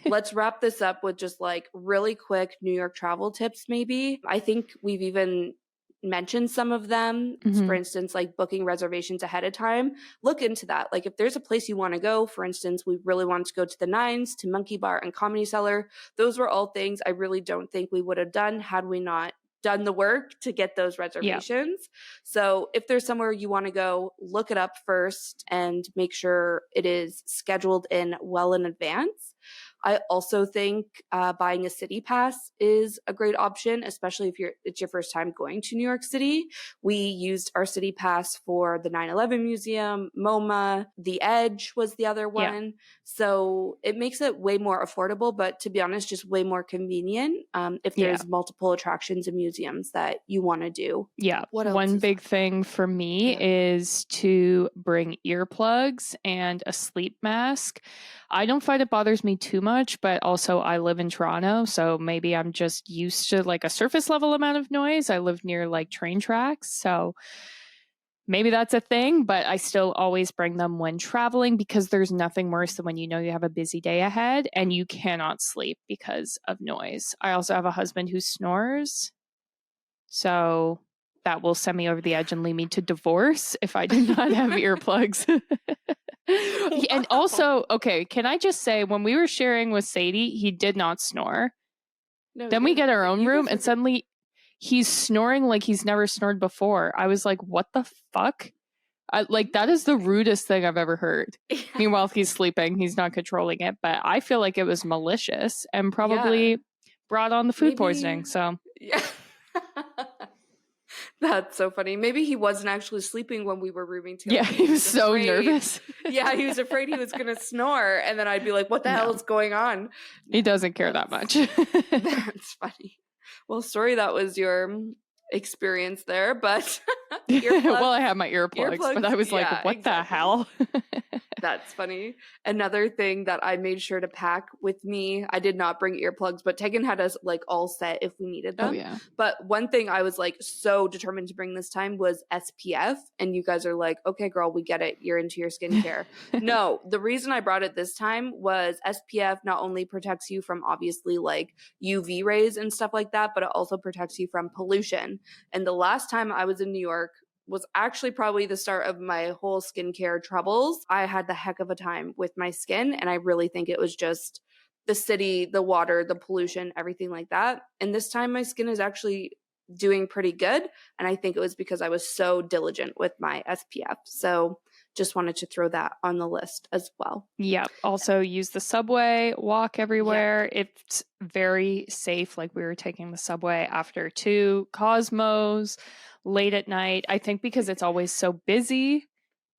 let's wrap this up with just like really quick New York travel tips, maybe. I think we've even mentioned some of them. For instance, like booking reservations ahead of time. Look into that. Like if there's a place you want to go, for instance, we really wanted to go to the Nines, to Monkey Bar and Comedy Cellar. Those were all things I really don't think we would have done had we not done the work to get those reservations. So if there's somewhere you want to go, look it up first and make sure it is scheduled in well in advance. I also think buying a city pass is a great option, especially if it's your first time going to New York City. We used our city pass for the 9/11 Museum, MoMA, The Edge was the other one. Yeah. So it makes it way more affordable, but to be honest, just way more convenient if there's multiple attractions and museums that you want to do. Yeah. What else One is big thing for me is to bring earplugs and a sleep mask. I don't find it bothers me too much, but also I live in Toronto, so maybe I'm just used to like a surface level amount of noise. I live near like train tracks, so maybe that's a thing, but I still always bring them when traveling because there's nothing worse than when you know you have a busy day ahead and you cannot sleep because of noise. I also have a husband who snores, so that will send me over the edge and lead me to divorce if I do not have earplugs. And also, okay, can I just say, when we were sharing with Sadie, he did not snore. No, Then we get our own room and suddenly he's snoring like he's never snored before. I was like, what the fuck? Like, that is the rudest thing I've ever heard. Meanwhile, he's sleeping, he's not controlling it, but I feel like it was malicious and probably brought on the food poisoning. So yeah. That's so funny. Maybe he wasn't actually sleeping when we were rooming together. yeah, he was so nervous. Yeah, he was afraid he was going to snore. And then I'd be like, what the hell is going on? He doesn't care that much. That's funny. Well, sorry that was your experience there, but well, I have my earplugs, but I was like, what the hell? That's funny. Another thing that I made sure to pack with me, I did not bring earplugs, but Tegan had us like all set if we needed them. Oh, yeah. But one thing I was like so determined to bring this time was SPF. And you guys are like, okay, girl, we get it. You're into your skincare. No, the reason I brought it this time was SPF not only protects you from obviously like UV rays and stuff like that, but it also protects you from pollution. And the last time I was in New York was actually probably the start of my whole skincare troubles. I had the heck of a time with my skin, and I really think it was just the city, the water, the pollution, everything like that. And this time my skin is actually doing pretty good, and I think it was because I was so diligent with my SPF. So just wanted to throw that on the list as well. Yeah. Also use the subway, walk everywhere. Yeah. It's very safe. Like, we were taking the subway after 2 Cosmos late at night. I think because it's always so busy,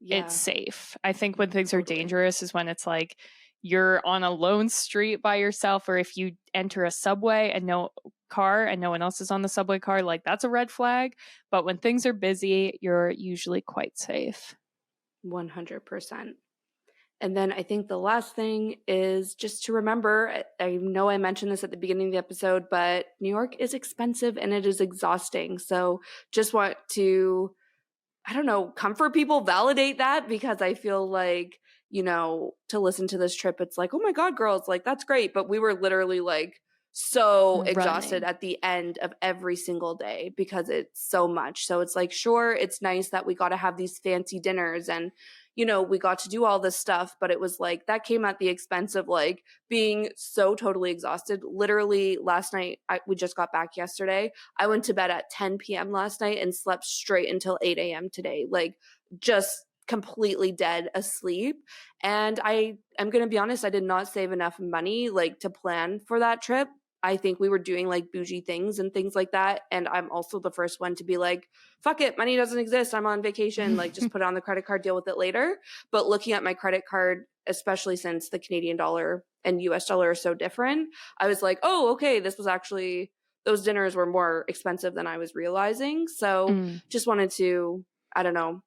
it's safe. I think when things are dangerous is when it's like you're on a lone street by yourself, or if you enter a subway and no car and no one else is on the subway car, like that's a red flag. But when things are busy, you're usually quite safe. 100%. And then I think the last thing is just to remember, I know I mentioned this at the beginning of the episode, but New York is expensive and it is exhausting. So just want to, I don't know, comfort people, validate that, because I feel like, you know, to listen to this trip, it's like, oh my God, girls, like that's great. But we were literally like so exhausted at the end of every single day because it's so much. So it's like, sure, it's nice that we got to have these fancy dinners and, you know, we got to do all this stuff, but it was like that came at the expense of like being so totally exhausted. Literally last night, we just got back yesterday. I went to bed at 10 p.m. last night and slept straight until 8 a.m. today. Like just completely dead asleep. And I'm going to be honest, I did not save enough money like to plan for that trip. I think we were doing like bougie things and things like that. And I'm also the first one to be like, fuck it, money doesn't exist. I'm on vacation. Like just put it on the credit card, deal with it later. But looking at my credit card, especially since the Canadian dollar and US dollar are so different, I was like, oh, okay, this was actually, those dinners were more expensive than I was realizing. So just wanted to, I don't know,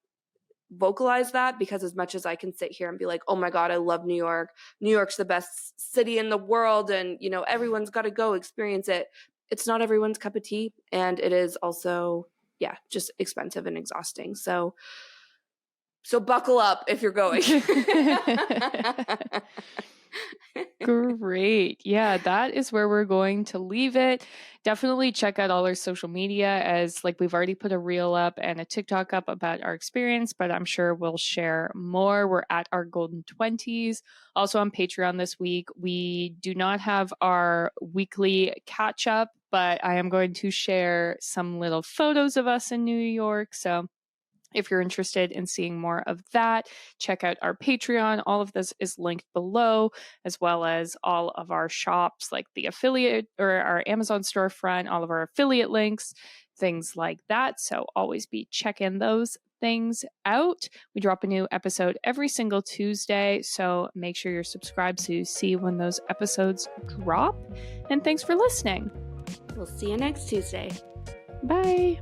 vocalize that, because as much as I can sit here and be like, oh my God, I love New York. New York's the best city in the world. And, you know, everyone's got to go experience it. It's not everyone's cup of tea. And it is also, just expensive and exhausting. So buckle up if you're going. Great. Yeah, that is where we're going to leave it. Definitely check out all our social media, as like we've already put a reel up and a TikTok up about our experience, but I'm sure we'll share more. We're at our golden 20s. Also on Patreon this week, we do not have our weekly catch up, but I am going to share some little photos of us in New York. So If you're interested in seeing more of that, check out our Patreon. All of this is linked below, as well as all of our shops, like the affiliate or our Amazon storefront, all of our affiliate links, things like that. So always be checking those things out. We drop a new episode every single Tuesday, so make sure you're subscribed so you see when those episodes drop. And thanks for listening. We'll see you next Tuesday. Bye.